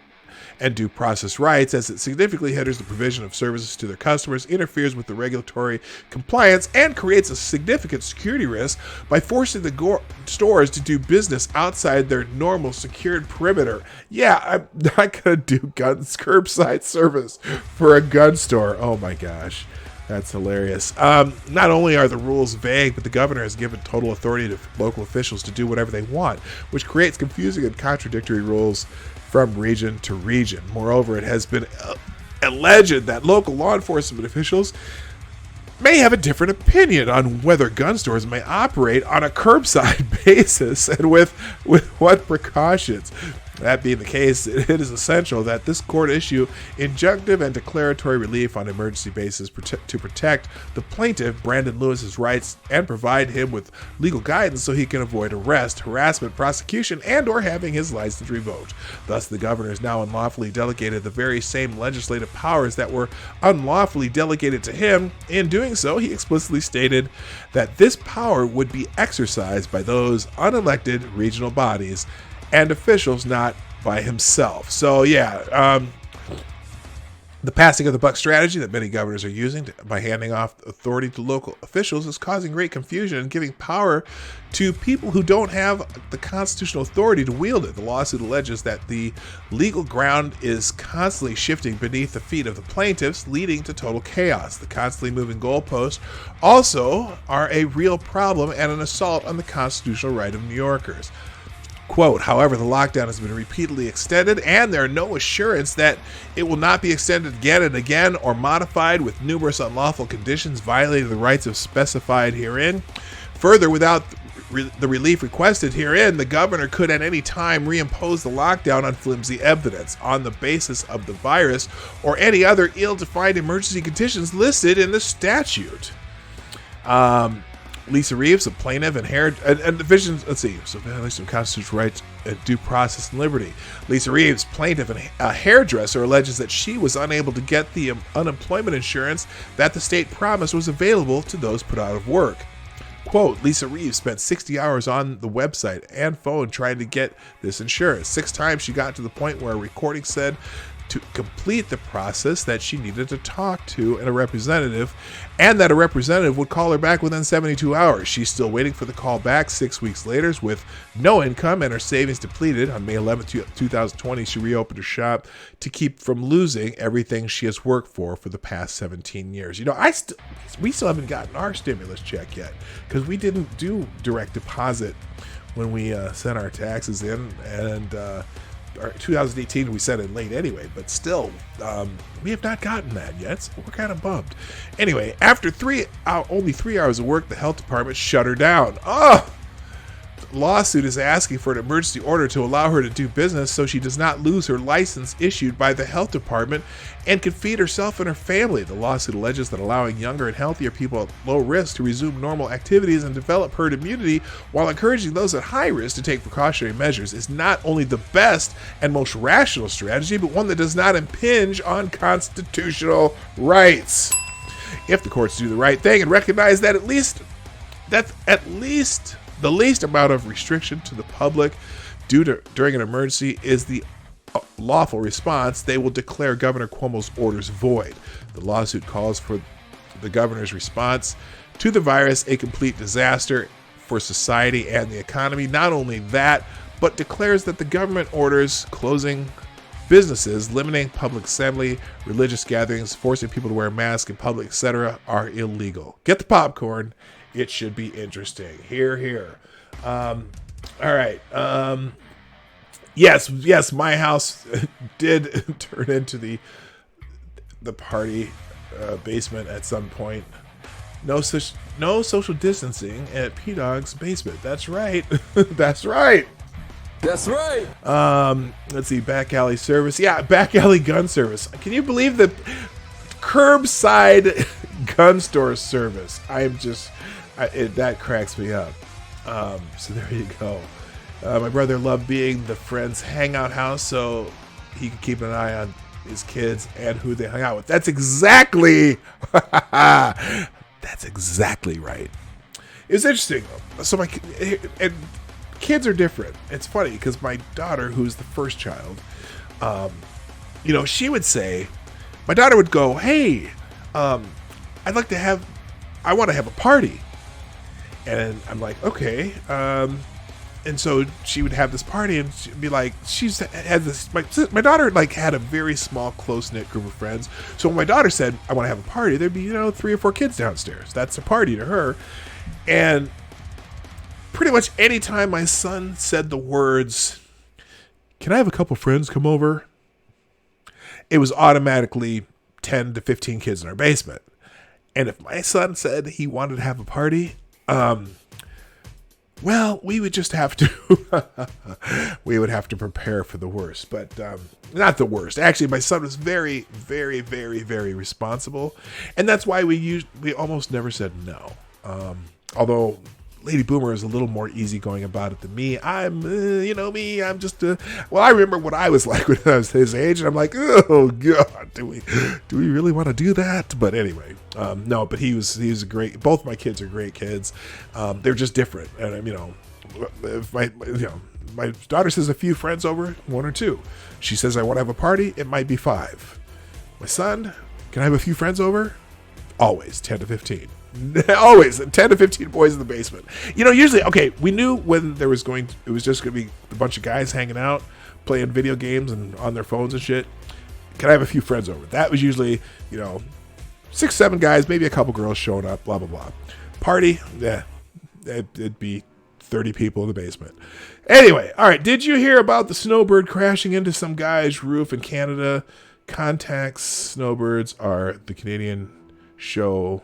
and due process rights, as it significantly hinders the provision of services to their customers, interferes with the regulatory compliance, and creates a significant security risk by forcing the stores to do business outside their normal secured perimeter. Yeah, I'm not going to do guns curbside service for a gun store. Oh my gosh. That's hilarious. Not only are the rules vague, but the governor has given total authority to local officials to do whatever they want, which creates confusing and contradictory rules from region to region. Moreover, it has been alleged that local law enforcement officials may have a different opinion on whether gun stores may operate on a curbside basis and with what precautions. That being the case, it is essential that this court issue injunctive and declaratory relief on emergency basis to protect the plaintiff, Brandon Lewis's rights, and provide him with legal guidance so he can avoid arrest, harassment, prosecution, and or having his license revoked. Thus, the governor has now unlawfully delegated the very same legislative powers that were unlawfully delegated to him. In doing so, he explicitly stated that this power would be exercised by those unelected regional bodies and officials, not by himself. So yeah, The passing of the buck strategy that many governors are using by handing off authority to local officials is causing great confusion and giving power to people who don't have the constitutional authority to wield it. The lawsuit alleges that the legal ground is constantly shifting beneath the feet of the plaintiffs, leading to total chaos. The constantly moving goalposts also are a real problem and an assault on the constitutional right of New Yorkers. Quote, however, the lockdown has been repeatedly extended, and there are no assurance that it will not be extended again and again or modified with numerous unlawful conditions violating the rights of specified herein. Further, without the relief requested herein, the governor could at any time reimpose the lockdown on flimsy evidence on the basis of the virus or any other ill-defined emergency conditions listed in the statute. Lisa Reeves, a plaintiff and divisions. Let's see. So violation of constitutional rights, due process, and liberty. Lisa Reeves, plaintiff and a hairdresser, alleges that she was unable to get the unemployment insurance that the state promised was available to those put out of work. Quote, Lisa Reeves spent 60 hours on the website and phone trying to get this insurance. 6 times she got to the point where a recording said to complete the process that she needed to talk to a representative, and that a representative would call her back within 72 hours. She's still waiting for the call back 6 weeks later with no income and her savings depleted. On May 11, 2020, she reopened her shop to keep from losing everything she has worked for the past 17 years. You know, we still haven't gotten our stimulus check yet because we didn't do direct deposit when we sent our taxes in, and 2018 we sent it late anyway, but still we have not gotten that yet, so we're kind of bummed. Anyway, after only 3 hours of work, the health department shut her down. The lawsuit is asking for an emergency order to allow her to do business so she does not lose her license issued by the health department and can feed herself and her family. The lawsuit alleges that allowing younger and healthier people at low risk to resume normal activities and develop herd immunity while encouraging those at high risk to take precautionary measures is not only the best and most rational strategy, but one that does not impinge on constitutional rights. If the courts do the right thing and recognize that at least the least amount of restriction to the public during an emergency is the lawful response, they will declare Governor Cuomo's orders void. The lawsuit calls for the governor's response to the virus a complete disaster for society and the economy. Not only that, but declares that the government orders closing businesses, limiting public assembly, religious gatherings, forcing people to wear masks in public, etc. are illegal. Get the popcorn. It should be interesting. Hear, hear. All right. Yes, my house did turn into the party basement at some point. No social distancing at PAWG's basement. That's right. That's right. That's right. Let's see. Back alley service. Yeah, back alley gun service. Can you believe the curbside gun store service? That cracks me up. So there you go. My brother loved being the friend's hangout house so he could keep an eye on his kids and who they hung out with. That's exactly right. It's interesting. So and kids are different. It's funny because my daughter, who's the first child, she would say, my daughter would go, hey, I want to have a party. And I'm like, okay. And so she would have this party and she'd be like, my daughter had a very small, close-knit group of friends. So when my daughter said, I want to have a party, there'd be, 3 or 4 kids downstairs. That's a party to her. And pretty much any time my son said the words, can I have a couple friends come over? It was automatically 10 to 15 kids in our basement. And if my son said he wanted to have a party, well, we would just have to prepare for the worst, but not the worst. Actually, my son was very, very, very, very responsible, and that's why we almost never said no. Although Lady Boomer is a little more easygoing about it than me. I'm just I remember what I was like when I was his age, and I'm like, oh God, do we really want to do that? But anyway, no. But he was a great. Both my kids are great kids. They're just different, and if my daughter says a few friends over, 1 or 2. She says I want to have a party, it might be 5. My son, can I have a few friends over? Always 10 to 15. Always 10 to 15 boys in the basement. Usually, okay, we knew when it was just going to be a bunch of guys hanging out, playing video games and on their phones and shit. Can I have a few friends over? That was usually, 6, 7 guys, maybe a couple girls showing up, blah, blah, blah. Party, yeah, it'd be 30 people in the basement. Anyway, all right, did you hear about the snowbird crashing into some guy's roof in Canada? Contacts snowbirds are the Canadian show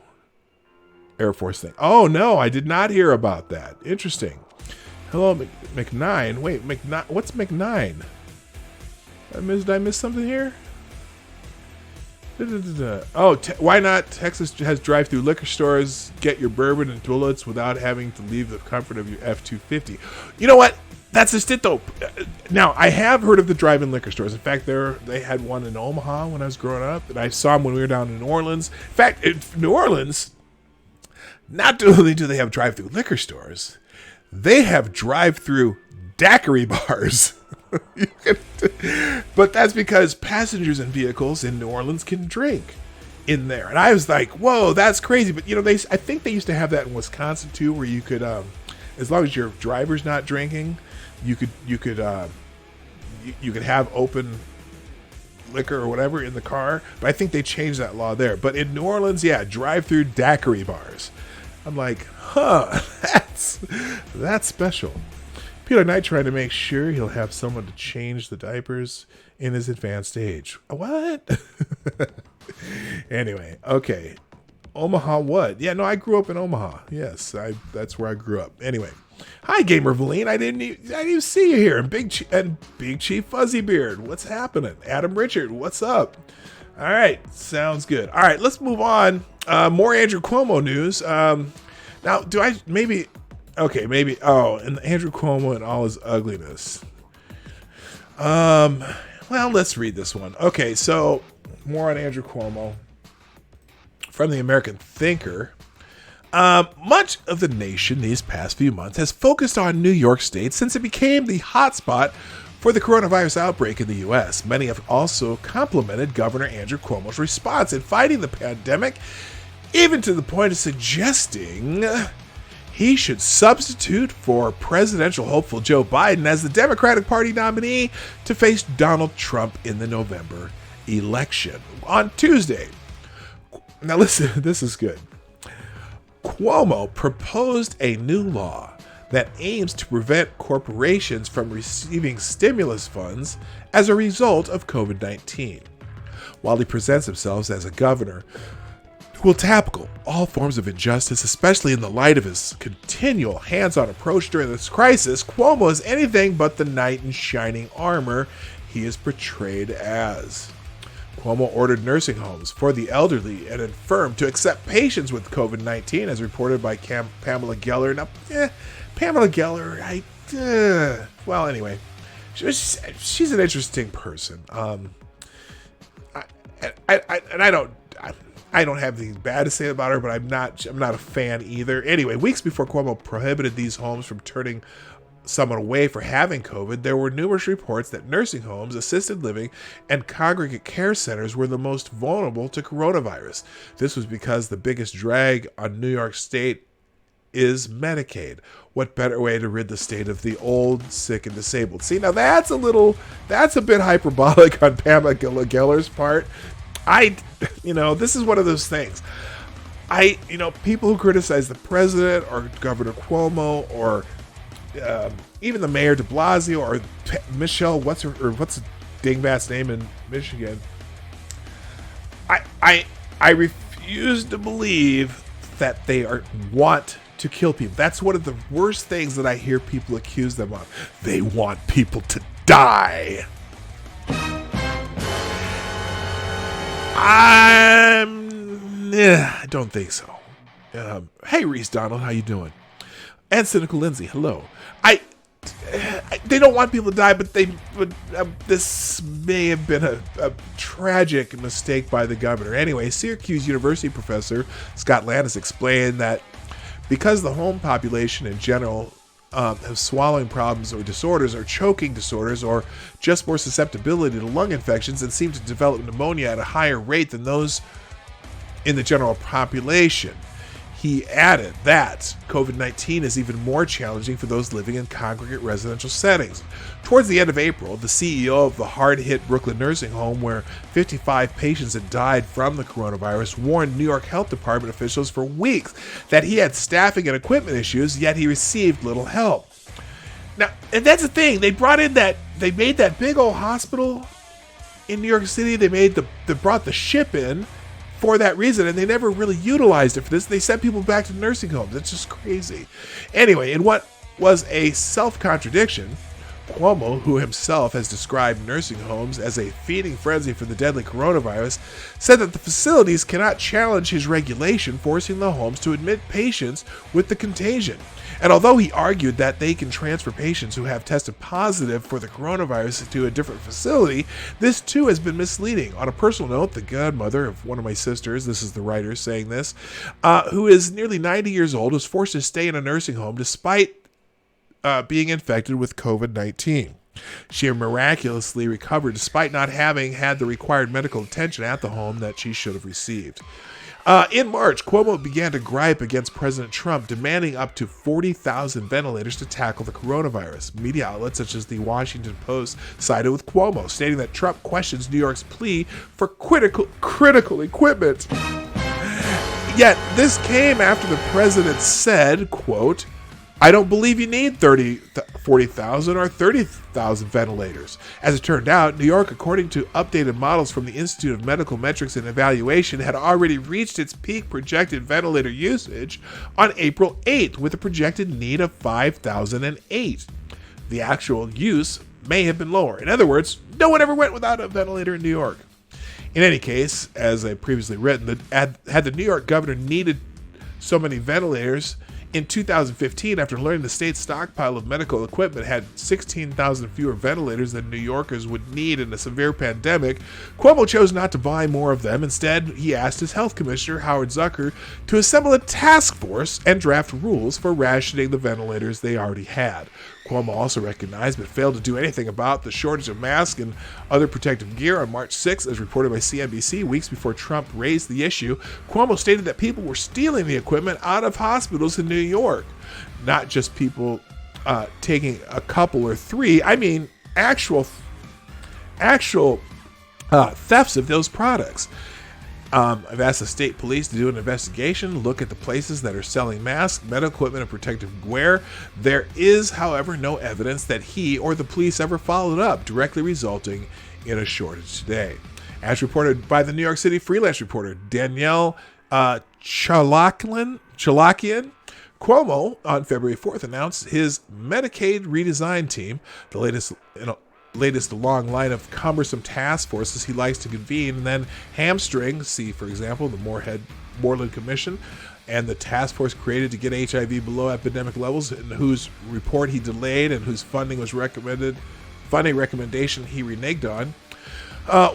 Air Force thing. Oh, no, I did not hear about that. Interesting. Hello, McNine. Wait, what's McNine? Did I miss something here? Oh, why not? Texas has drive-through liquor stores. Get your bourbon and bullets without having to leave the comfort of your F-250. You know what? That's just it, though. Now, I have heard of the drive-in liquor stores. In fact, they had one in Omaha when I was growing up, and I saw them when we were down in New Orleans. In fact, in New Orleans, not only do they have drive-through liquor stores, they have drive-through daiquiri bars. But that's because passengers in vehicles in New Orleans can drink in there. And I was like, whoa, that's crazy. But, I think they used to have that in Wisconsin, too, where you could, as long as your driver's not drinking, you could have open liquor or whatever in the car. But I think they changed that law there. But in New Orleans, yeah, drive-through daiquiri bars. I'm like, that's special. Peter Knight trying to make sure he'll have someone to change the diapers in his advanced age. What? Anyway, okay. Omaha what? Yeah, no, I grew up in Omaha. Yes, that's where I grew up. Anyway. Hi, Gamer Valine. I didn't even see you here. And Big Chief Fuzzy Beard. What's happening? Adam Richard, what's up? All right, sounds good. All right, let's move on. More Andrew Cuomo news. Now, do I maybe... Okay, maybe. Oh, and Andrew Cuomo and all his ugliness. Well, let's read this one. Okay, so more on Andrew Cuomo from the American Thinker. Much of the nation these past few months has focused on New York State since it became the hotspot for the coronavirus outbreak in the U.S. Many have also complimented Governor Andrew Cuomo's response in fighting the pandemic, even to the point of suggesting he should substitute for presidential hopeful Joe Biden as the Democratic Party nominee to face Donald Trump in the November election. On Tuesday, now listen, this is good. Cuomo proposed a new law that aims to prevent corporations from receiving stimulus funds as a result of COVID-19. While he presents himself as a governor who will tackle all forms of injustice, especially in the light of his continual hands-on approach during this crisis, Cuomo is anything but the knight in shining armor he is portrayed as. Cuomo ordered nursing homes for the elderly and infirm to accept patients with COVID-19, as reported by Pamela Geller. Now, Pamela Geller, well, anyway, she's an interesting person. I don't have anything bad to say about her, but I'm not a fan either. Anyway, weeks before Cuomo prohibited these homes from turning someone away for having COVID, there were numerous reports that nursing homes, assisted living, and congregate care centers were the most vulnerable to coronavirus. This was because the biggest drag on New York State is Medicaid. What better way to rid the state of the old, sick, and disabled? See, now that's a bit hyperbolic on Pamela Geller's part. This is one of those things. People who criticize the president or Governor Cuomo or even the mayor de Blasio or Michelle, what's the dingbat's name in Michigan? I refuse to believe that they want to kill people. That's one of the worst things that I hear people accuse them of. They want people to die. I don't think so. Hey, Reese Donald, how you doing? And Cynical Lindsay, hello. They don't want people to die, but this may have been a tragic mistake by the governor. Anyway, Syracuse University professor Scott Landis explained that because the home population in general have swallowing problems or disorders or choking disorders or just more susceptibility to lung infections and seem to develop pneumonia at a higher rate than those in the general population. He added that COVID-19 is even more challenging for those living in congregate residential settings. Towards the end of April, the CEO of the hard-hit Brooklyn nursing home where 55 patients had died from the coronavirus warned New York Health Department officials for weeks that he had staffing and equipment issues, yet he received little help. Now, and that's the thing, they made that big old hospital in New York City, they brought the ship in for that reason, and they never really utilized it for this. They sent people back to nursing homes. It's just crazy. Anyway, in what was a self-contradiction, Cuomo, who himself has described nursing homes as a feeding frenzy for the deadly coronavirus, said that the facilities cannot challenge his regulation forcing the homes to admit patients with the contagion. And although he argued that they can transfer patients who have tested positive for the coronavirus to a different facility, this too has been misleading. On a personal note, the godmother of one of my sisters, this is the writer saying this, who is nearly 90 years old, was forced to stay in a nursing home despite being infected with COVID-19. She miraculously recovered despite not having had the required medical attention at the home that she should have received. In March, Cuomo began to gripe against President Trump, demanding up to 40,000 ventilators to tackle the coronavirus. Media outlets such as the Washington Post sided with Cuomo, stating that Trump questions New York's plea for critical equipment. Yet, this came after the president said, quote, "I don't believe you need 40,000 or 30,000 ventilators." As it turned out, New York, according to updated models from the Institute of Medical Metrics and Evaluation, had already reached its peak projected ventilator usage on April 8th with a projected need of 5,008. The actual use may have been lower. In other words, no one ever went without a ventilator in New York. In any case, as I previously written, had the New York governor needed so many ventilators in 2015, after learning the state's stockpile of medical equipment had 16,000 fewer ventilators than New Yorkers would need in a severe pandemic, Cuomo chose not to buy more of them. Instead, he asked his health commissioner, Howard Zucker, to assemble a task force and draft rules for rationing the ventilators they already had. Cuomo also recognized but failed to do anything about the shortage of masks and other protective gear. On March 6th, as reported by CNBC, weeks before Trump raised the issue, Cuomo stated that people were stealing the equipment out of hospitals in New York. Not just people taking a couple or three, I mean actual thefts of those products. I've asked the state police to do an investigation, look at the places that are selling masks, medical equipment, and protective gear. There is, however, no evidence that he or the police ever followed up, directly resulting in a shortage today. As reported by the New York City freelance reporter Danielle Chalakian, Cuomo on February 4th announced his Medicaid redesign team, the latest in a long line of cumbersome task forces he likes to convene and then hamstring. See, for example, the Moreland Commission and the task force created to get HIV below epidemic levels, and whose report he delayed and whose funding recommendation he reneged on.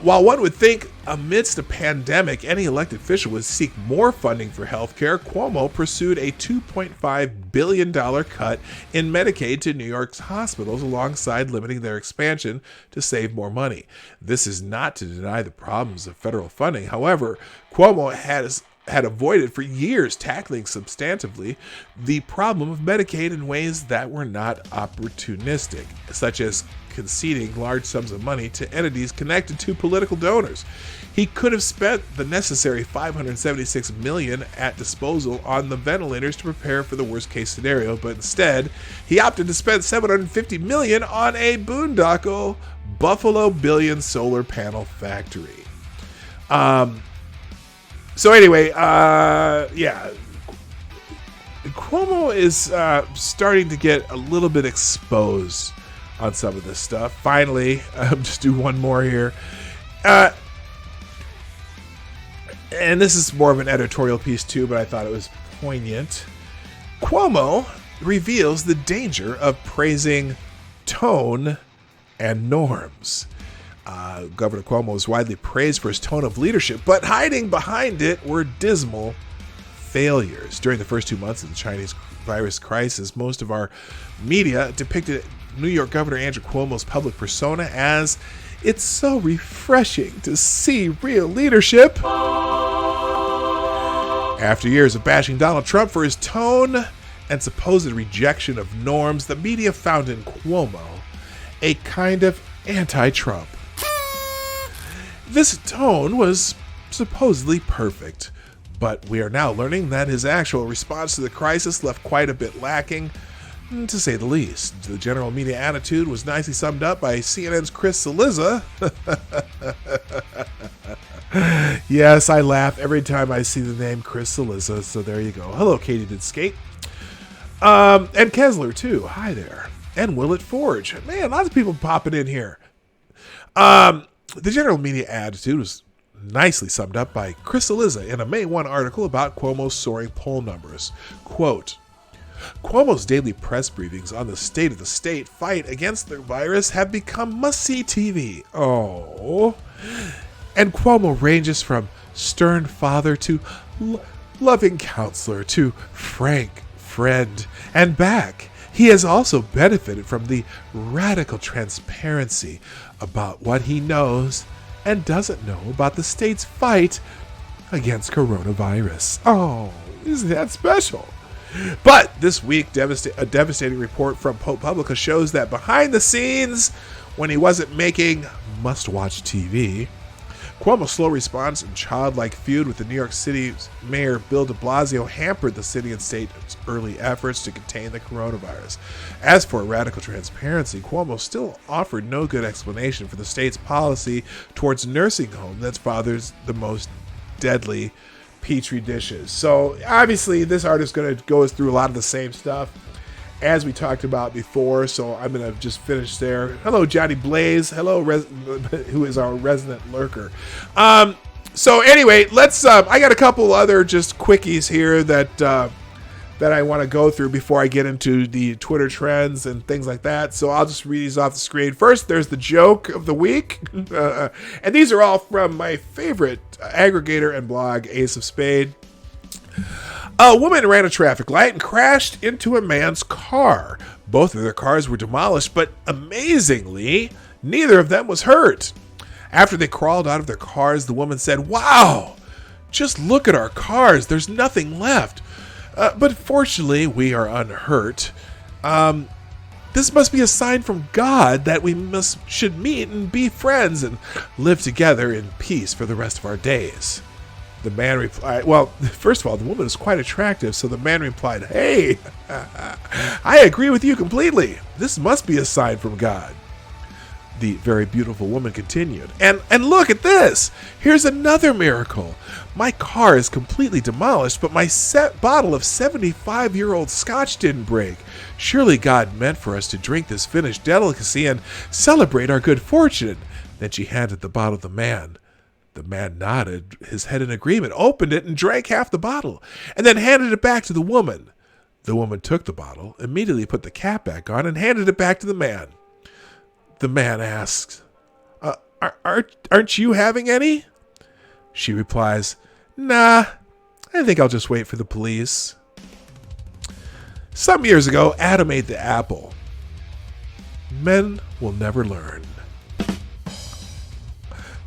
While one would think amidst a pandemic, any elected official would seek more funding for health care, Cuomo pursued a $2.5 billion cut in Medicaid to New York's hospitals alongside limiting their expansion to save more money. This is not to deny the problems of federal funding. However, Cuomo had avoided for years tackling substantively the problem of Medicaid in ways that were not opportunistic, such as conceding large sums of money to entities connected to political donors. He could have spent the necessary $576 million at disposal on the ventilators to prepare for the worst-case scenario, but instead, he opted to spend $750 million on a boondoggle Buffalo Billion solar panel factory. So anyway, Cuomo is starting to get a little bit exposed on some of this stuff. Finally, just do one more here. And this is more of an editorial piece too, but I thought it was poignant. Cuomo reveals the danger of praising tone and norms. Governor Cuomo was widely praised for his tone of leadership, but hiding behind it were dismal failures. During the first 2 months of the Chinese coronavirus crisis, most of our media depicted New York Governor Andrew Cuomo's public persona as, "It's so refreshing to see real leadership." After years of bashing Donald Trump for his tone and supposed rejection of norms, the media found in Cuomo a kind of anti-Trump. This tone was supposedly perfect, but we are now learning that his actual response to the crisis left quite a bit lacking, to say the least. The general media attitude was nicely summed up by CNN's Chris Cillizza. Yes, I laugh every time I see the name Chris Cillizza, so there you go. Hello, Katie did skate. And Kessler, too. Hi there. And Willett Forge. Man, lots of people popping in here. The general media attitude was nicely summed up by Chris Cillizza in a May 1 article about Cuomo's soaring poll numbers. Quote, Cuomo's daily press briefings on the state of the state fight against the virus have become must-see TV. Oh. And Cuomo ranges from stern father to loving counselor to frank friend and back. He has also benefited from the radical transparency about what he knows and doesn't know about the state's fight against coronavirus. Oh, isn't that special? But this week, a devastating report from ProPublica shows that behind the scenes, when he wasn't making must-watch TV, Cuomo's slow response and childlike feud with the New York City Mayor Bill de Blasio hampered the city and state's early efforts to contain the coronavirus. As for radical transparency, Cuomo still offered no good explanation for the state's policy towards nursing home that fathers the most deadly petri dishes. So obviously this artist goes through a lot of the same stuff as we talked about before, so I'm going to just finish there. Hello, Johnny Blaze. Hello, who is our resident lurker. So anyway, let's. I got a couple other just quickies here that I want to go through before I get into the Twitter trends and things like that. So I'll just read these off the screen. First, there's the joke of the week, and these are all from my favorite aggregator and blog, Ace of Spade. A woman ran a traffic light and crashed into a man's car. Both of their cars were demolished, but amazingly, neither of them was hurt. After they crawled out of their cars, the woman said, "Wow, just look at our cars. There's nothing left. But fortunately, we are unhurt. This must be a sign from God that we should meet and be friends and live together in peace for the rest of our days." The man replied, well, first of all, the woman is quite attractive, so the man replied, "Hey, I agree with you completely. This must be a sign from God." The very beautiful woman continued, and look at this. Here's another miracle. My car is completely demolished, but my bottle of 75-year-old scotch didn't break. Surely God meant for us to drink this finished delicacy and celebrate our good fortune. Then she handed the bottle to the man. The man nodded his head in agreement, opened it, and drank half the bottle, and then handed it back to the woman. The woman took the bottle, immediately put the cap back on, and handed it back to the man. The man asks, aren't you having any?" She replies, "Nah, I think I'll just wait for the police." Some years ago, Adam ate the apple. Men will never learn.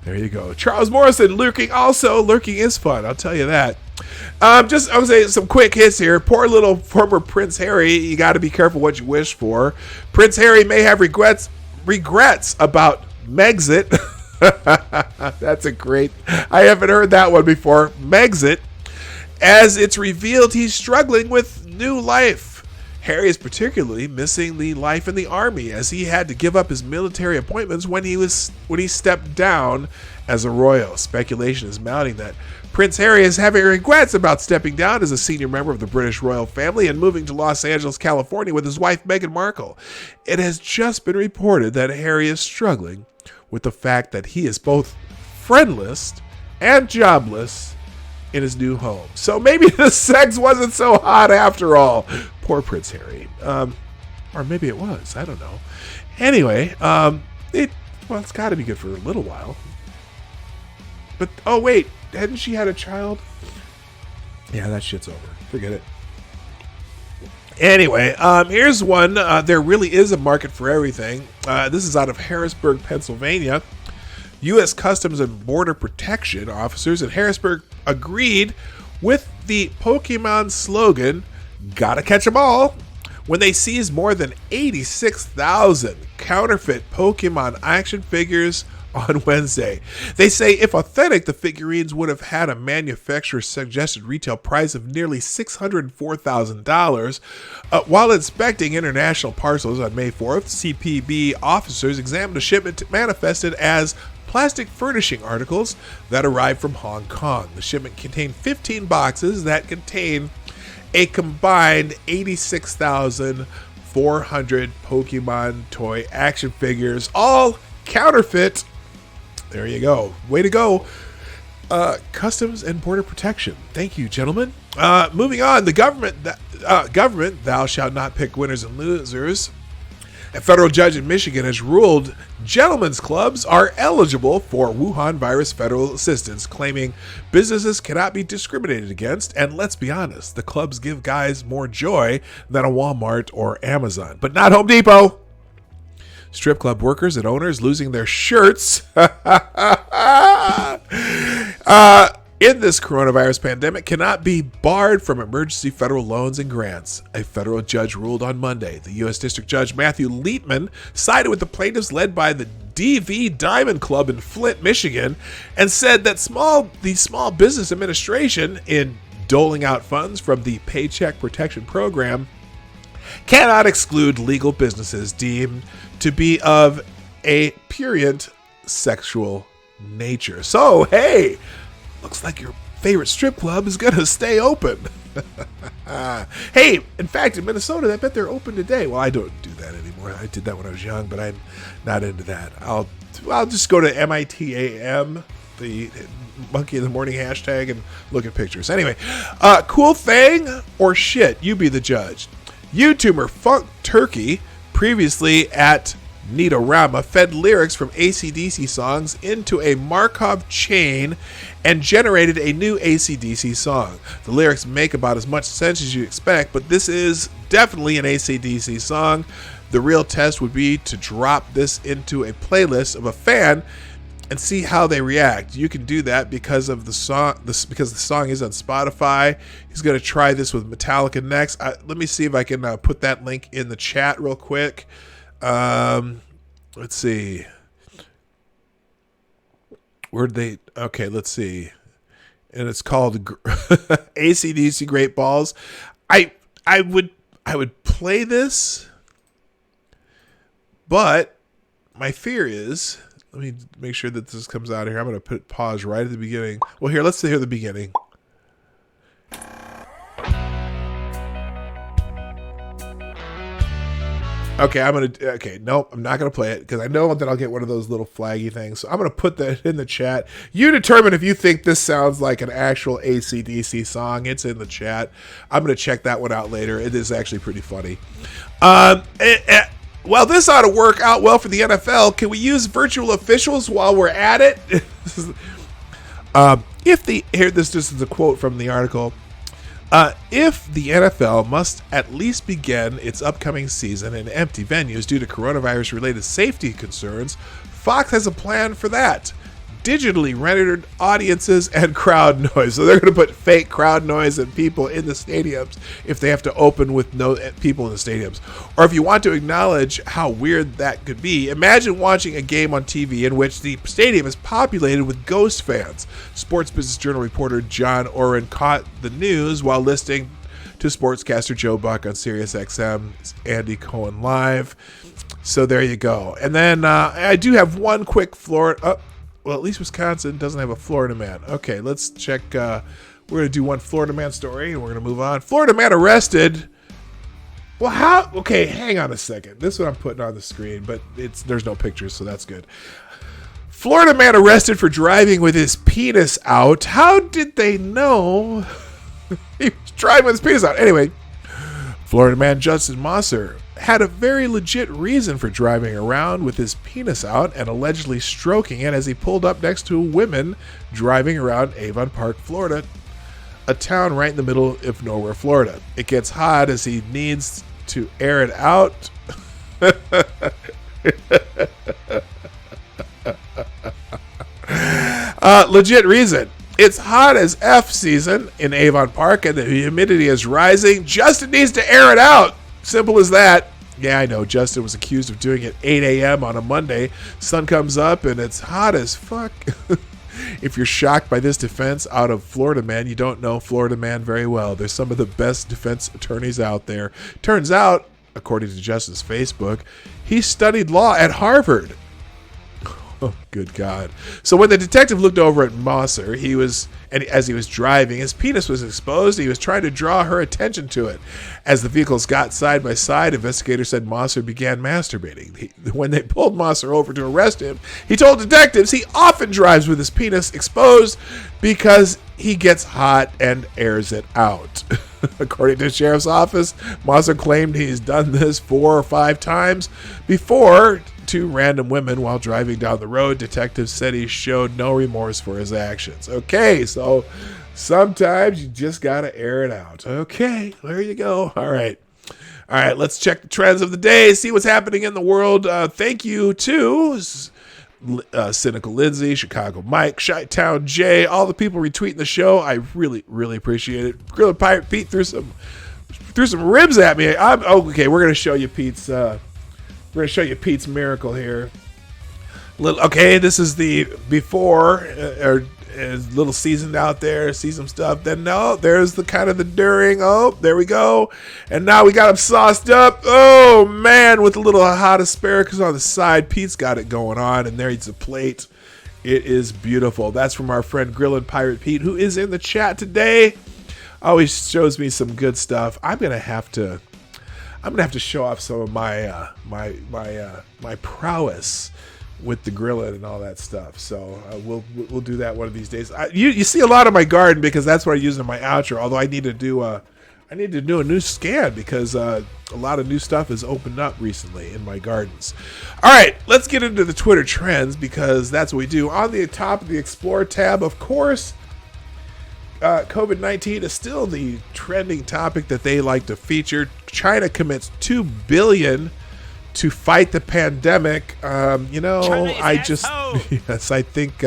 There you go. Charles Morrison lurking. Also, lurking is fun. I'll tell you that. Just, I would say some quick hits here. Poor little former Prince Harry. You got to be careful what you wish for. Prince Harry may have regrets about Megxit. That's a great. I haven't heard that one before. Megxit. As it's revealed, he's struggling with new life. Harry is particularly missing the life in the army, as he had to give up his military appointments when he stepped down as a royal. Speculation is mounting that Prince Harry is having regrets about stepping down as a senior member of the British royal family and moving to Los Angeles, California with his wife Meghan Markle. It has just been reported that Harry is struggling with the fact that he is both friendless and jobless in his new home. So maybe the sex wasn't so hot after all. Poor Prince Harry. Or maybe it was. I don't know. Anyway, it's got to be good for a little while. But, oh wait, hadn't she had a child? Yeah, that shit's over. Forget it. Anyway, here's one. There really is a market for everything. This is out of Harrisburg, Pennsylvania. U.S. Customs and Border Protection officers in Harrisburg agreed with the Pokemon slogan, "Gotta catch 'em all," when they seized more than 86,000 counterfeit Pokemon action figures on Wednesday. They say if authentic, the figurines would have had a manufacturer's suggested retail price of nearly $604,000. While inspecting international parcels on May 4th, CPB officers examined a shipment manifested as plastic furnishing articles that arrived from Hong Kong. The shipment contained 15 boxes that contain a combined 86,400 Pokemon toy action figures, all counterfeit. There you go. Way to go. Customs and Border Protection. Thank you, gentlemen. Moving on, the government, thou shalt not pick winners and losers. A federal judge in Michigan has ruled gentlemen's clubs are eligible for Wuhan virus federal assistance, claiming businesses cannot be discriminated against. And let's be honest, the clubs give guys more joy than a Walmart or Amazon, but not Home Depot. Strip club workers and owners losing their shirts in this coronavirus pandemic cannot be barred from emergency federal loans and grants. A federal judge ruled on Monday. The U.S. District Judge Matthew Lietman sided with the plaintiffs led by the DV Diamond Club in Flint, Michigan, and said that the Small Business Administration, in doling out funds from the Paycheck Protection Program, cannot exclude legal businesses deemed to be of a prurient sexual nature. So, hey, looks like your favorite strip club is going to stay open. Hey, in fact, in Minnesota, I bet they're open today. Well, I don't do that anymore. I did that when I was young, but I'm not into that. I'll just go to MITAM, the Monkey in the Morning hashtag, and look at pictures. Anyway, cool thing or shit, you be the judge. YouTuber Funk Turkey, previously at Neatorama, fed lyrics from AC/DC songs into a Markov chain and generated a new AC/DC song. The lyrics make about as much sense as you expect, but this is definitely an AC/DC song. The real test would be to drop this into a playlist of a fan and see how they react. You can do that because of the song. Because the song is on Spotify. He's going to try this with Metallica next. Let me see if I can put that link in the chat real quick. Let's see. Where'd they? Okay, let's see. And it's called AC/DC Great Balls. I would play this, but my fear is. Let me make sure that this comes out here. I'm going to put pause right at the beginning. Well, here, let's hear the beginning. Okay, nope, I'm not going to play it because I know that I'll get one of those little flaggy things. So I'm going to put that in the chat. You determine if you think this sounds like an actual AC/DC song. It's in the chat. I'm going to check that one out later. It is actually pretty funny. Well, this ought to work out well for the NFL. Can we use virtual officials while we're at it? This is a quote from the article. If the NFL must at least begin its upcoming season in empty venues due to coronavirus-related safety concerns, Fox has a plan for that. Digitally rendered audiences and crowd noise. So they're going to put fake crowd noise and people in the stadiums if they have to open with no people in the stadiums. Or if you want to acknowledge how weird that could be, imagine watching a game on TV in which the stadium is populated with ghost fans. Sports Business Journal reporter John Oren caught the news while listening to sportscaster Joe Buck on Sirius XM's Andy Cohen Live. So there you go. And then I do have one quick Florida... Well, at least Wisconsin doesn't have a Florida man. Okay, let's check. We're going to do one Florida man story, and we're going to move on. Florida man arrested. Well, how? Okay, hang on a second. This is what I'm putting on the screen, but there's no pictures, so that's good. Florida man arrested for driving with his penis out. How did they know he was driving with his penis out? Anyway, Florida man Justin Mosser had a very legit reason for driving around with his penis out and allegedly stroking it as he pulled up next to women driving around Avon Park, Florida. a town right in the middle of nowhere, Florida. It gets hot as he needs to air it out. Legit reason. It's hot as F season in Avon Park and the humidity is rising. Justin needs to air it out. Simple as that. Yeah, I know. Justin was accused of doing it 8 a.m. on a Monday. Sun comes up and it's hot as fuck. If you're shocked by this defense out of Florida Man, you don't know Florida Man very well. There's some of the best defense attorneys out there. Turns out, according to Justin's Facebook, he studied law at Harvard. Oh, good God. So when the detective looked over at Mosser, as he was driving, his penis was exposed. He was trying to draw her attention to it. As the vehicles got side by side, investigators said Mosser began masturbating. When they pulled Mosser over to arrest him, he told detectives he often drives with his penis exposed because he gets hot and airs it out. According to the sheriff's office, Mosser claimed he's done this 4 or 5 times before to random women while driving down the road. Detectives said he showed no remorse for his actions. Okay, so sometimes you just gotta air it out. Okay, there you go. All right, let's check the trends of the day, see what's happening in the world. Thank you to Cynical Lindsay, Chicago Mike, Chi-Town Jay, all the people retweeting the show. I really, really appreciate it. Grilled Pirate Pete threw some ribs at me. Okay, we're gonna show you Pete's miracle here. Okay, this is the before, or is little seasoned out there, see some stuff. Then no, there's the kind of the during. Oh, there we go. And now we got him sauced up. Oh man, with a little hot asparagus on the side. Pete's got it going on, and there's a plate. It is beautiful. That's from our friend Grillin' Pirate Pete, who is in the chat today. Always shows me some good stuff. I'm gonna have to show off some of my my prowess with the grilling and all that stuff. So we'll do that one of these days. You see a lot of my garden because that's what I use in my outro. Although I need to do a new scan because a lot of new stuff has opened up recently in my gardens. All right, let's get into the Twitter trends because that's what we do. On the top of the Explore tab, of course, COVID-19 is still the trending topic that they like to feature. China commits $2 billion to fight the pandemic. I think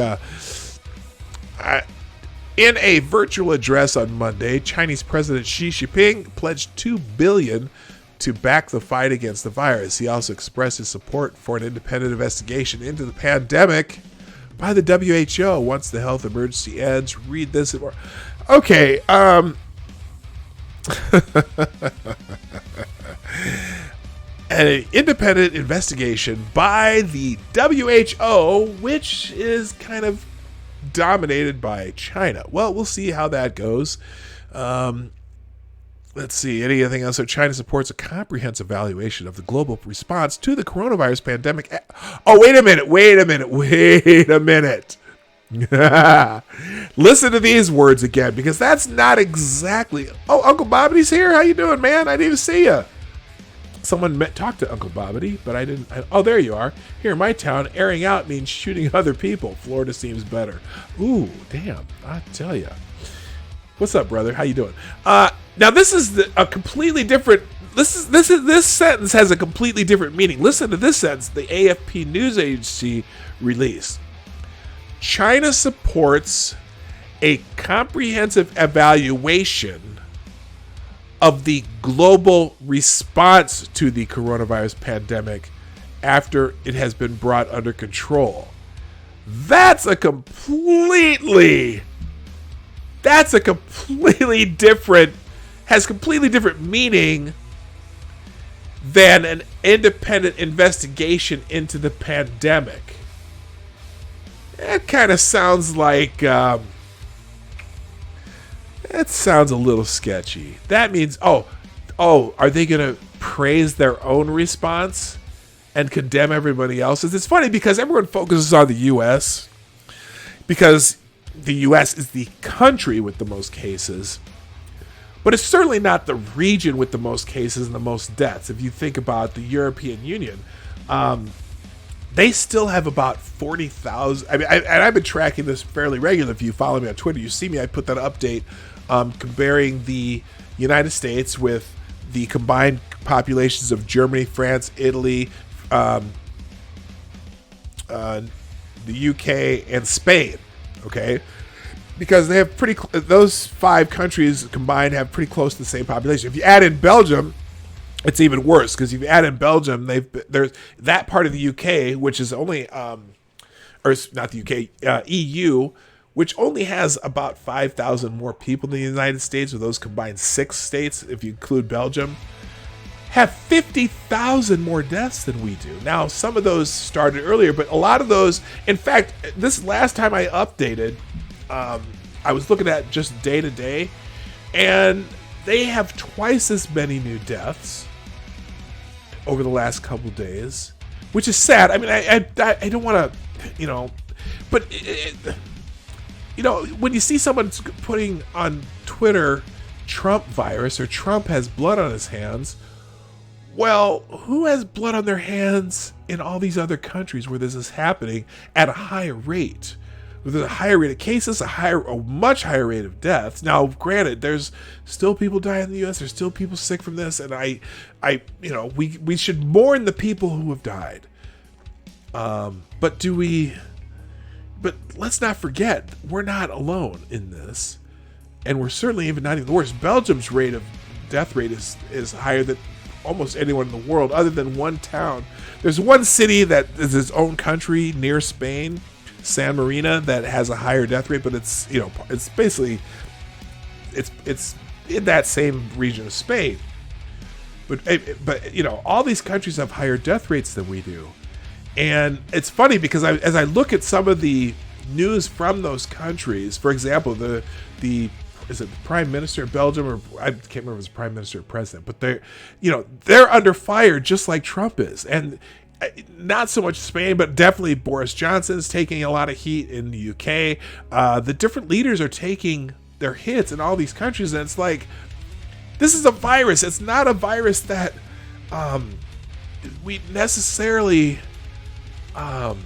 in a virtual address on Monday, Chinese President Xi Jinping pledged $2 billion to back the fight against the virus. He also expressed his support for an independent investigation into the pandemic by the WHO once the health emergency ends. Read this and more. Okay, an independent investigation by the WHO, which is kind of dominated by China. Well, we'll see how that goes. Let's see, anything else? So China supports a comprehensive evaluation of the global response to the coronavirus pandemic. Oh, wait a minute. Listen to these words again, because that's not exactly... Oh, Uncle Bobbity's here? How you doing, man? I didn't even see you. Someone talked to Uncle Bobbity, but I didn't... Oh, there you are. Here in my town, airing out means shooting other people. Florida seems better. Ooh, damn. I tell you. What's up, brother? How you doing? Now, this is a completely different... This sentence has a completely different meaning. Listen to this sentence. The AFP news agency released. China supports a comprehensive evaluation of the global response to the coronavirus pandemic after it has been brought under control. That's a completely different, has completely different meaning than an independent investigation into the pandemic. That kind of sounds like, it sounds a little sketchy. That means, are they going to praise their own response and condemn everybody else's? It's funny because everyone focuses on the U.S. because the U.S. is the country with the most cases, but it's certainly not the region with the most cases and the most deaths. If you think about the European Union, they still have about 40,000. I mean, and I've been tracking this fairly regularly. If you follow me on Twitter, you see me. I put that update comparing the United States with the combined populations of Germany, France, Italy, the UK, and Spain. Okay, because they have those 5 countries combined have pretty close to the same population. If you add in Belgium, it's even worse, because if you add in Belgium, there's that part of the UK, which is only or not the UK, EU, which only has about 5,000 more people than the United States, with those combined 6 states, if you include Belgium, have 50,000 more deaths than we do. Now, some of those started earlier, but a lot of those, in fact, this last time I updated, I was looking at just day to day, and they have twice as many new deaths over the last couple days, which is sad. I mean, I don't want to, but when you see someone putting on Twitter Trump virus or Trump has blood on his hands, well, who has blood on their hands in all these other countries where this is happening at a higher rate? With a higher rate of cases, a much higher rate of deaths. Now, granted, there's still people dying in the U.S. There's still people sick from this, and we should mourn the people who have died. But let's not forget, we're not alone in this, and we're certainly not even the worst. Belgium's death rate is higher than almost anyone in the world, other than one town. There's one city that is its own country near Spain, San Marino, that has a higher death rate, but it's basically it's in that same region of Spain. But all these countries have higher death rates than we do, and it's funny because as I look at some of the news from those countries, for example, is it the Prime Minister of Belgium, or I can't remember if it was Prime Minister or President, but they're under fire just like Trump is, and not so much Spain, but definitely Boris Johnson is taking a lot of heat in the UK. The different leaders are taking their hits in all these countries, and it's like, this is a virus. It's not a virus that we necessarily, the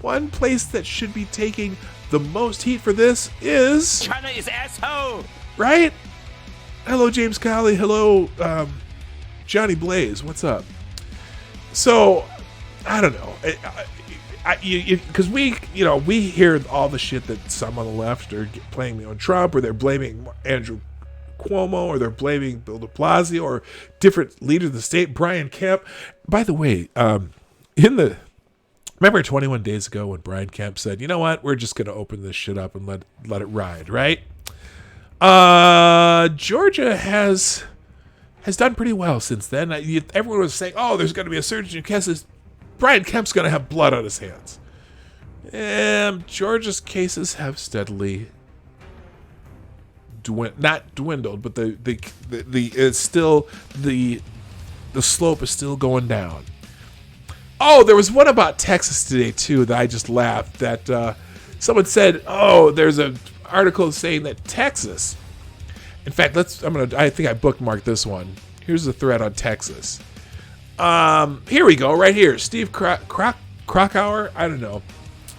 one place that should be taking the most heat for this is China is asshole, right? Hello, James Colley. Hello, Johnny Blaze. What's up? So, I don't know. Because we hear all the shit that some on the left are blaming on Trump, or they're blaming Andrew Cuomo, or they're blaming Bill de Blasio, or different leaders of the state, Brian Kemp. By the way, remember 21 days ago when Brian Kemp said, you know what, we're just going to open this shit up and let it ride, right? Georgia has done pretty well since then. Everyone was saying, oh, there's going to be a surge in cases. Brian Kemp's going to have blood on his hands. Georgia's cases have steadily not dwindled, but the slope is still going down. Oh, there was one about Texas today too that I just laughed. That someone said, oh, there's an article saying that Texas. In fact, I think I bookmarked this one. Here's the thread on Texas. Here we go, right here. Steve Krakauer, I don't know.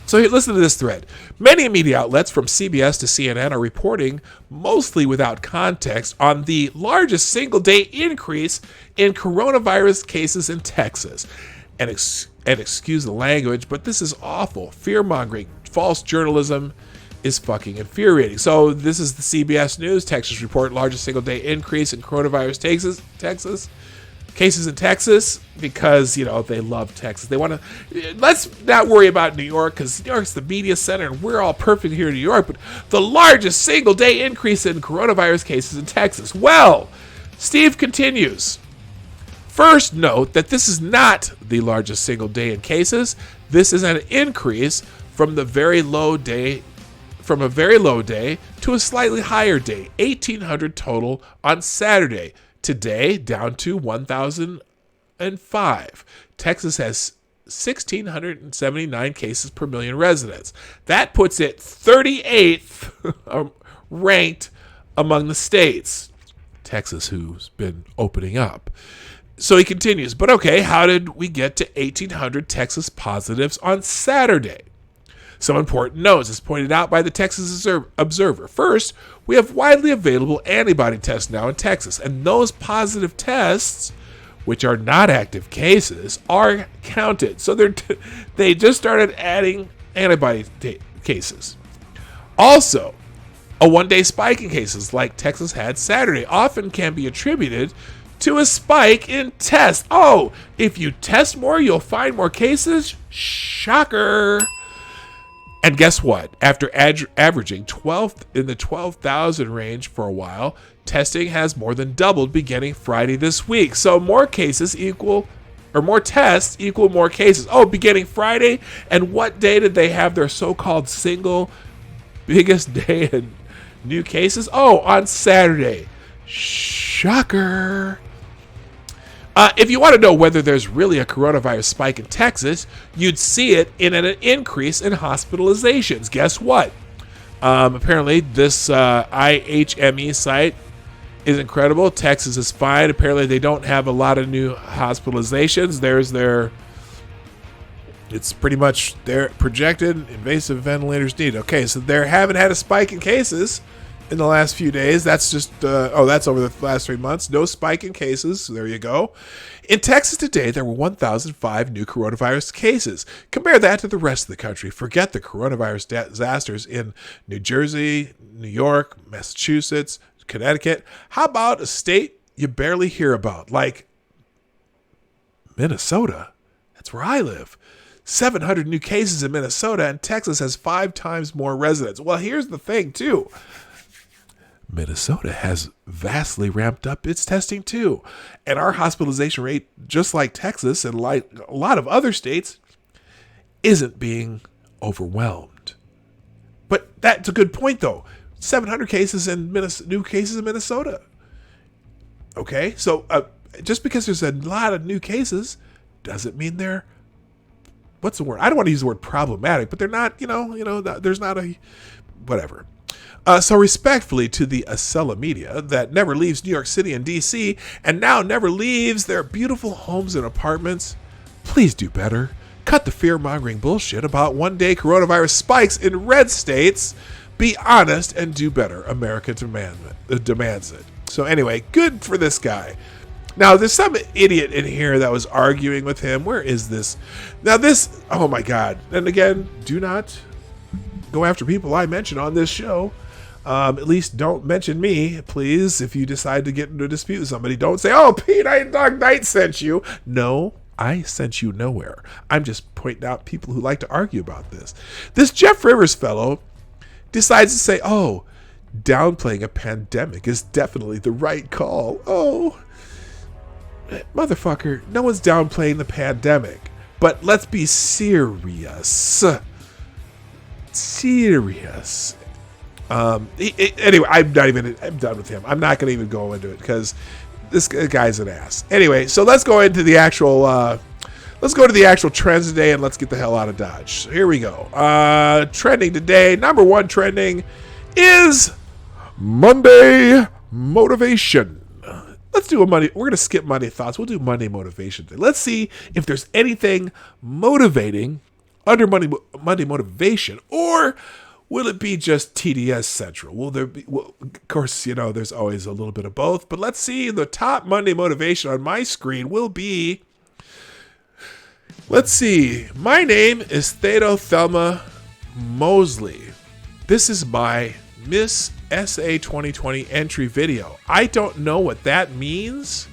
So listen to this thread. Many media outlets from CBS to CNN are reporting, mostly without context, on the largest single-day increase in coronavirus cases in Texas. And excuse the language, but this is awful. Fear-mongering, false journalism is fucking infuriating. So this is the CBS News. Texas report largest single-day increase in coronavirus cases in Texas, because they love Texas. They want to. Let's not worry about New York, because New York's the media center, and we're all perfect here in New York. But the largest single-day increase in coronavirus cases in Texas. Well, Steve continues. First, note that this is not the largest single day in cases. This is an increase from a very low day to a slightly higher day, 1,800 total on Saturday. Today, down to 1,005. Texas has 1,679 cases per million residents. That puts it 38th ranked among the states. Texas, who's been opening up. So he continues, but okay, how did we get to 1,800 Texas positives on Saturday? Some important notes, as pointed out by the Texas Observer. First, we have widely available antibody tests now in Texas, and those positive tests, which are not active cases, are counted. So they just started adding antibody cases. Also, a one-day spike in cases like Texas had Saturday often can be attributed to a spike in tests. Oh, if you test more, you'll find more cases? Shocker. And guess what? After averaging 12,000 range for a while, testing has more than doubled beginning Friday this week. So more tests equal more cases. Oh, beginning Friday? And what day did they have their so-called single biggest day in new cases? Oh, on Saturday. Shocker. If you want to know whether there's really a coronavirus spike in Texas, you'd see it in an increase in hospitalizations. Guess what? Apparently, this IHME site is incredible. Texas is fine. Apparently, they don't have a lot of new hospitalizations. It's pretty much their projected invasive ventilators needed. Okay, so they haven't had a spike in cases in the last few days. That's just, that's over the last 3 months. No spike in cases. So there you go. In Texas today, there were 1,005 new coronavirus cases. Compare that to the rest of the country. Forget the coronavirus disasters in New Jersey, New York, Massachusetts, Connecticut. How about a state you barely hear about, like Minnesota? That's where I live. 700 new cases in Minnesota, and Texas has 5 times more residents. Well, here's the thing, too. Minnesota has vastly ramped up its testing too. And our hospitalization rate, just like Texas and like a lot of other states, isn't being overwhelmed. But that's a good point, though. 700 cases in new cases in Minnesota. Okay, so just because there's a lot of new cases doesn't mean they're, what's the word? I don't want to use the word problematic, but they're not, there's not a, whatever. So respectfully to the Acela media that never leaves New York City and D.C. and now never leaves their beautiful homes and apartments, please do better. Cut the fear-mongering bullshit about one-day coronavirus spikes in red states. Be honest and do better. America demands it. So anyway, good for this guy. Now, there's some idiot in here that was arguing with him. Where is this? Now this, oh my God. And again, do not go after people I mention on this show. At least don't mention me, please. If you decide to get into a dispute with somebody, don't say, oh, Pete, Dog Knight sent you. No, I sent you nowhere. I'm just pointing out people who like to argue about this. This Jeff Rivers fellow decides to say, oh, downplaying a pandemic is definitely the right call. Oh, motherfucker, no one's downplaying the pandemic. But let's be serious. Serious. Anyway, I'm done with him. I'm not going to even go into it because this guy's an ass. Anyway, so let's go into the actual, let's go to the actual trends today and let's get the hell out of Dodge. So here we go. Trending today, number 1 trending is Monday motivation. Let's do we're going to skip Monday thoughts. We'll do Monday motivation today. Let's see if there's anything motivating under Monday motivation, or will it be just TDS Central? Will there be, well, of course, there's always a little bit of both, but let's see. The top Monday motivation on my screen will be, let's see. My name is Thedo Thelma Mosley. This is my Miss SA 2020 entry video. I don't know what that means.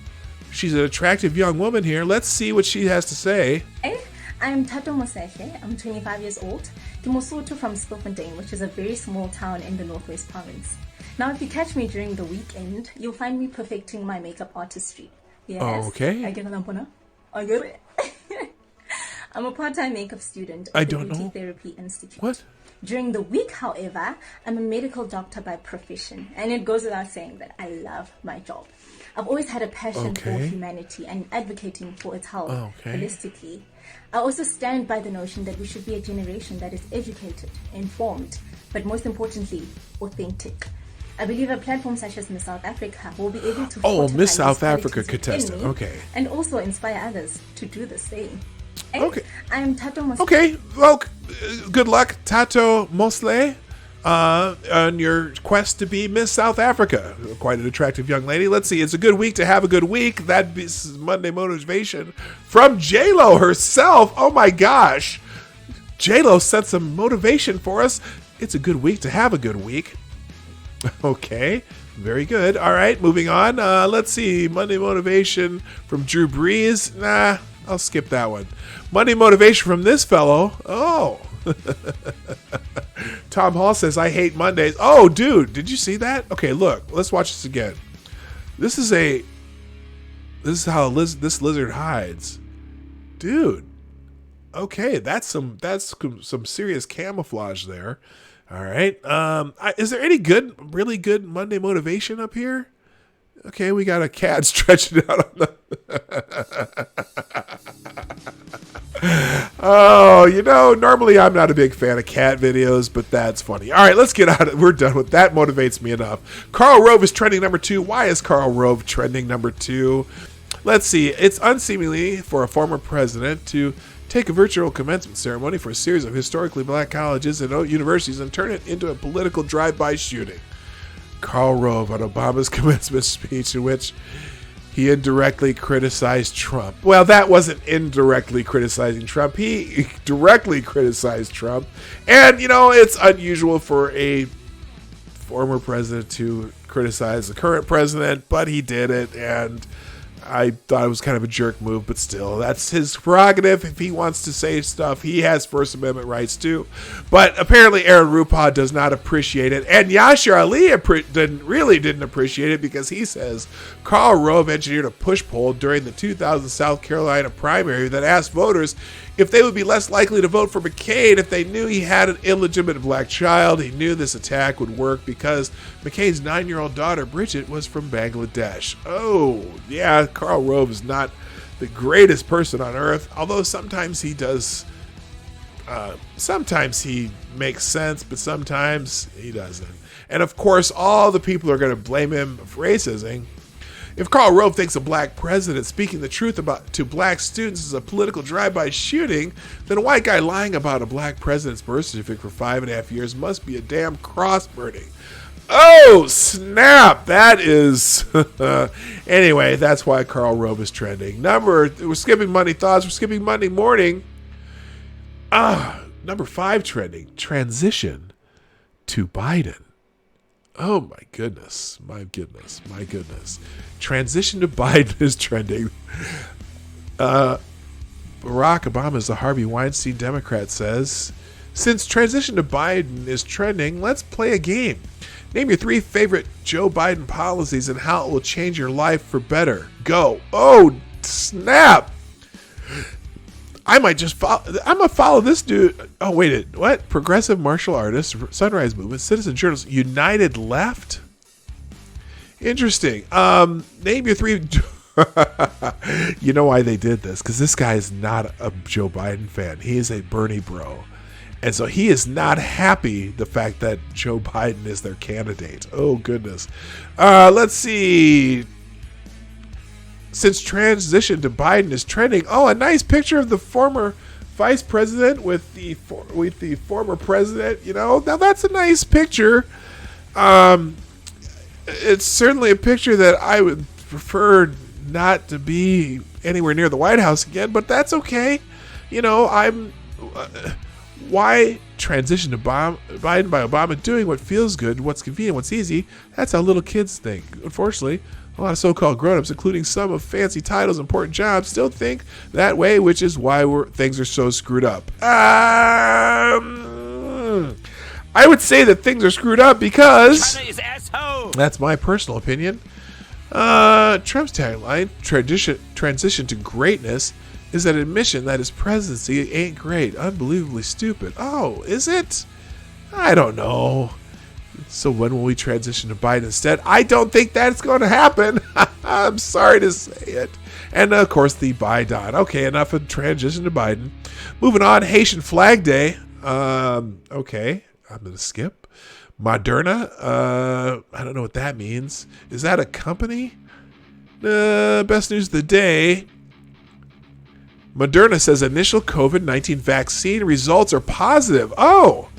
She's an attractive young woman here. Let's see what she has to say. Hey, I'm Tato Moseke. I'm 25 years old. Kimosoto from Chippendale, which is a very small town in the Northwest Province. Now, if you catch me during the weekend, you'll find me perfecting my makeup artistry. Yes. Okay. I get it. I'm a part-time makeup student at the Beauty Therapy Institute. What? During the week, however, I'm a medical doctor by profession, and it goes without saying that I love my job. I've always had a passion for humanity and advocating for its health holistically. I also stand by the notion that we should be a generation that is educated, informed, but most importantly, authentic. I believe a platform such as Miss South Africa will be able to Miss South Africa contestant. Okay. And also inspire others to do the same. Okay. I'm Tato Moseke. Okay. Well, good luck, Tato Mosley, on your quest to be Miss South Africa. Quite an attractive young lady. Let's see. It's a good week to have a good week. That is Monday motivation from J-Lo herself. Oh my gosh. J-Lo set some motivation for us. It's a good week to have a good week. Okay. Very good. All right, moving on. Let's see. Monday motivation from Drew Brees. Nah, I'll skip that one. Monday motivation from this fellow. Oh. Tom Hall says, I hate Mondays. Oh, dude, did you see that? Okay, look. Let's watch this again. This is how this lizard hides. Dude. Okay, that's some serious camouflage there. All right. Is there any really good Monday motivation up here? Okay, we got a cat stretching out on the. Oh, normally I'm not a big fan of cat videos, but that's funny. All right, let's get out of it. We're done with that. Motivates me enough. Karl Rove is trending number 2. Why is Karl Rove trending number 2? Let's see. It's unseemly for a former president to take a virtual commencement ceremony for a series of historically black colleges and universities and turn it into a political drive-by shooting. Karl Rove on Obama's commencement speech, in which he indirectly criticized Trump. Well, that wasn't indirectly criticizing Trump. He directly criticized Trump. And, it's unusual for a former president to criticize the current president, but he did it, and I thought it was kind of a jerk move, but still, that's his prerogative. If he wants to say stuff, he has First Amendment rights too. But apparently Aaron Rupaw does not appreciate it, and Yashar Ali didn't appreciate it, because he says Karl Rove engineered a push poll during the 2000 South Carolina primary that asked voters if they would be less likely to vote for McCain if they knew he had an illegitimate black child. He knew this attack would work because McCain's 9-year-old daughter, Bridget, was from Bangladesh. Oh, yeah, Karl Rove is not the greatest person on earth, although sometimes he does. Sometimes he makes sense, but sometimes he doesn't. And of course, all the people are going to blame him for racism. If Karl Rove thinks a black president speaking the truth to black students is a political drive-by shooting, then a white guy lying about a black president's birth certificate for 5.5 years must be a damn cross-burning. Oh, snap. That is... Anyway, that's why Karl Rove is trending. We're skipping Monday Thoughts. We're skipping Monday Morning. Number 5 trending. Transition to Biden. Oh, my goodness. My goodness. Transition to Biden is trending. Barack Obama is the Harvey Weinstein Democrat says, since transition to Biden is trending, let's play a game. Name your 3 favorite Joe Biden policies and how it will change your life for better. Go. Oh, snap. I'm going to follow this dude. Oh, wait. What? Progressive martial artist, Sunrise Movement, citizen journalist, United Left? Interesting. Name your 3... You know why they did this? Because this guy is not a Joe Biden fan. He is a Bernie bro. And so he is not happy the fact that Joe Biden is their candidate. Oh, goodness. Let's see. Since transition to Biden is trending, a nice picture of the former vice president with the former president. Now that's a nice picture. It's certainly a picture that I would prefer not to be anywhere near the White House again, but that's okay. Why transition to Biden by Obama doing what feels good, what's convenient, what's easy? That's how little kids think. Unfortunately, a lot of so-called grown-ups, including some of fancy titles and important jobs, still think that way, which is why things are so screwed up. I would say that things are screwed up because... China is asshole. That's my personal opinion. Trump's tagline, transition to greatness, is an admission that his presidency ain't great. Unbelievably stupid. Oh, is it? I don't know. So when will we transition to Biden instead? I don't think that's going to happen. I'm sorry to say it. And of course, the Biden. Okay, enough of transition to Biden. Moving on, Haitian Flag Day. Okay, I'm going to skip. Moderna. I don't know what that means. Is that a company? Best news of the day. Moderna says initial COVID-19 vaccine results are positive. Oh,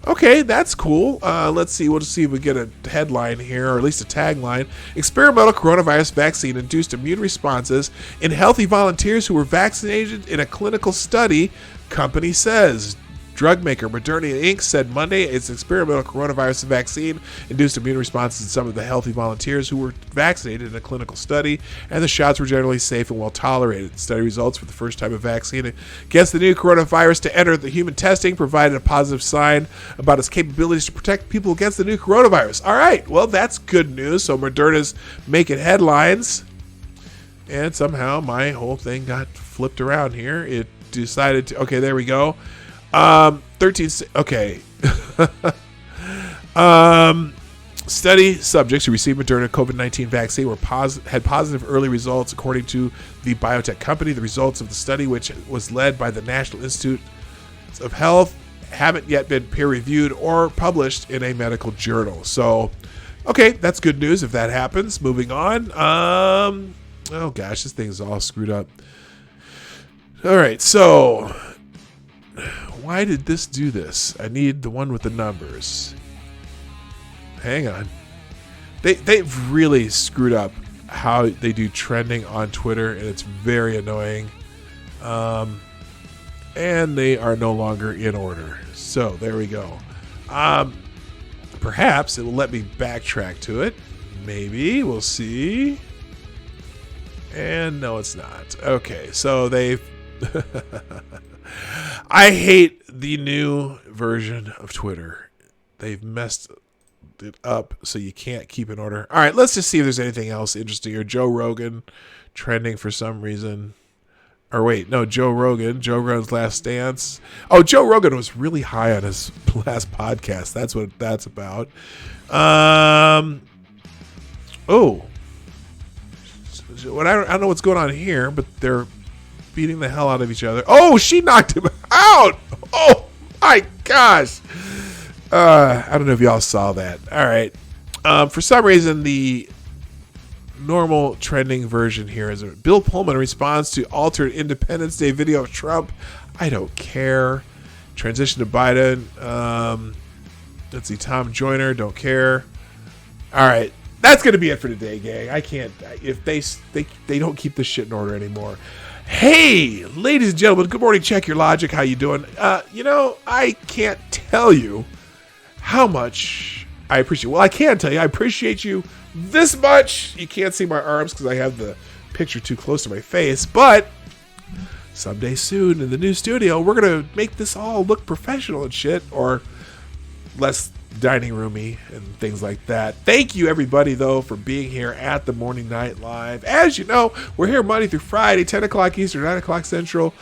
okay, that's cool. Let's see. We'll see if we get a headline here, or at least a tagline. Experimental coronavirus vaccine induced immune responses in healthy volunteers who were vaccinated in a clinical study, company says. Drug maker Moderna Inc. said Monday its experimental coronavirus vaccine induced immune responses in some of the healthy volunteers who were vaccinated in a clinical study, and the shots were generally safe and well tolerated. The study results for the first time a vaccine against the new coronavirus to enter the human testing provided a positive sign about its capabilities to protect people against the new coronavirus. All right, well, that's good news. So Moderna's making headlines, and somehow my whole thing got flipped around here. It decided to, okay, there we go. 13, okay. Study subjects who received Moderna COVID-19 vaccine had positive early results, according to the biotech company. The results of the study, which was led by the National Institute of Health, haven't yet been peer-reviewed or published in a medical journal. So, okay, that's good news if that happens. Moving on. Oh gosh, this thing is all screwed up. All right, so why did this do this? I need the one with the numbers. Hang on. They've really screwed up how they do trending on Twitter, and it's very annoying. And they are no longer in order. So there we go. Perhaps it will let me backtrack to it. Maybe. We'll see. And no, it's not. Okay, so they've... I hate the new version of Twitter. They've messed it up so you can't keep in order. All right, let's just see if there's anything else interesting here. Joe Rogan trending for some reason. Or wait, no, Joe Rogan's Last Dance. Oh, Joe Rogan was really high on his last podcast. That's what that's about. Oh. I don't know what's going on here, but they're beating the hell out of each other. Oh, she knocked him out. Oh my gosh. I don't know if y'all saw that. All right. For some reason, the normal trending version here is Bill Pullman responds to altered Independence Day video of Trump. I don't care. Transition to Biden. Let's see. Tom Joyner. Don't care. All right. That's going to be it for today, gang. I can't. If they don't keep this shit in order anymore. Hey, ladies and gentlemen, good morning. Check your logic. How you doing? I can't tell you how much I appreciate. Well, I can tell you I appreciate you this much. You can't see my arms because I have the picture too close to my face. But someday soon in the new studio, we're going to make this all look professional and shit, or less dining roomy and things like that. Thank you everybody though for being here at the Morning Night Live. As you know, we're here Monday through Friday, 10 o'clock Eastern, 9 o'clock Central.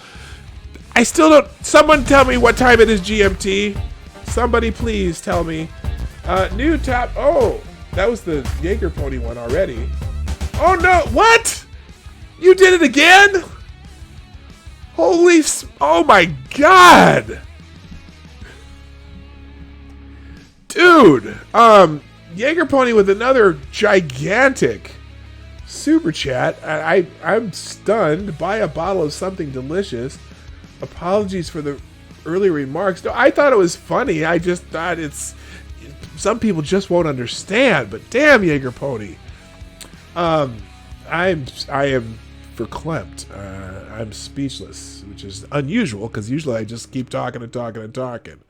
I still don't, someone tell me what time it is GMT. Somebody please tell me. New top, oh, that was the Jaeger Pony one already. Oh no, what? You did it again? Holy, oh my God. Dude, Jaeger Pony with another gigantic super chat. I'm stunned. Buy a bottle of something delicious. Apologies for the early remarks. No, I thought it was funny. I just thought it's some people just won't understand. But damn, Jaeger Pony. I am verklempt. I'm speechless, which is unusual because usually I just keep talking and talking and talking.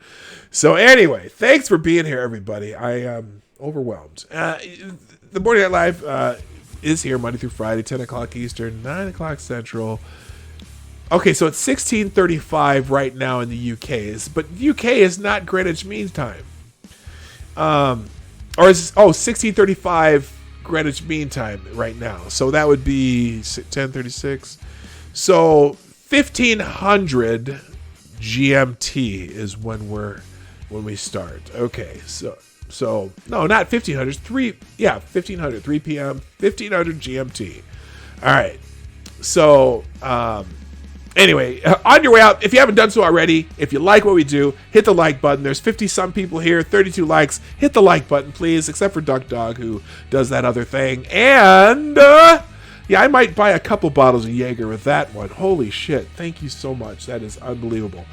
So anyway, thanks for being here, everybody. I am overwhelmed. The Morning Night Live is here Monday through Friday, 10 o'clock Eastern, 9 o'clock Central. Okay, so it's 16:35 right now in the UK, but UK is not Greenwich Mean Time. Or is 16:35 Greenwich Mean Time right now. So that would be 10:36. So 1500 GMT is when we start. Okay, so no, not 1500. 1500, 3 p.m. 1500 GMT. All right. So anyway, on your way out, if you haven't done so already, if you like what we do, hit the like button. There's 50-some people here, 32 likes. Hit the like button, please, except for Duck Dog, who does that other thing. And Yeah, I might buy a couple bottles of Jaeger with that one. Holy shit. Thank you so much. That is unbelievable.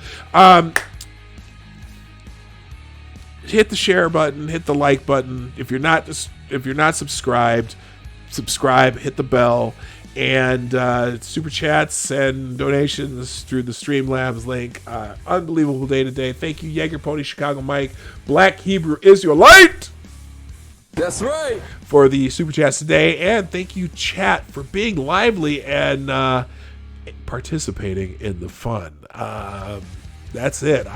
Hit the share button, hit the like button. If you're not subscribed, subscribe, hit the bell, and super chats and donations through the Streamlabs link. Unbelievable day today. Thank you, Jaeger Pony, Chicago Mike, Black Hebrew Israelite. That's right. For the super chats today, and thank you, chat, for being lively and participating in the fun. That's it.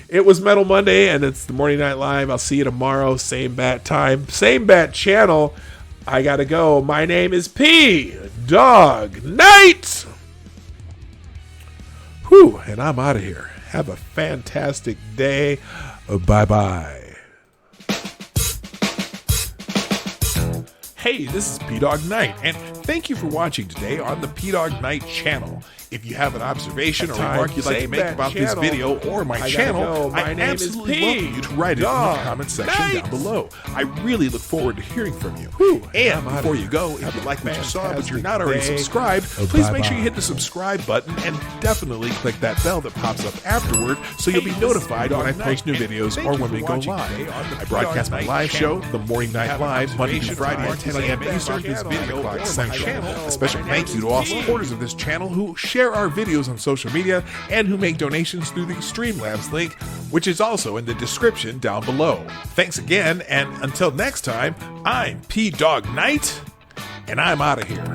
It was Metal Monday, and it's the Morning Night Live. I'll see you tomorrow. Same bat time, same bat channel. I gotta go. My name is PAWG Night. Whew, and I'm out of here. Have a fantastic day. Bye-bye. Hey, this is PAWG Night, and thank you for watching today on the PAWG Night channel. If you have an observation or remark you'd like to make about this video or my channel, I absolutely welcome you to write it in the comment section down below. I really look forward to hearing from you. And before you go, if you like what you saw but you're not already subscribed, please make sure you hit the subscribe button and definitely click that bell that pops up afterward so you'll be notified when I post new videos or when we go live. I broadcast my live show, The Morning Night Live, Monday through Friday at 10 a.m. Eastern, this video o'clock Central. A special thank you to all supporters of this channel who share our videos on social media and who make donations through the Streamlabs link, which is also in the description down below. Thanks again, and until next time, I'm PAWG Night, and I'm out of here.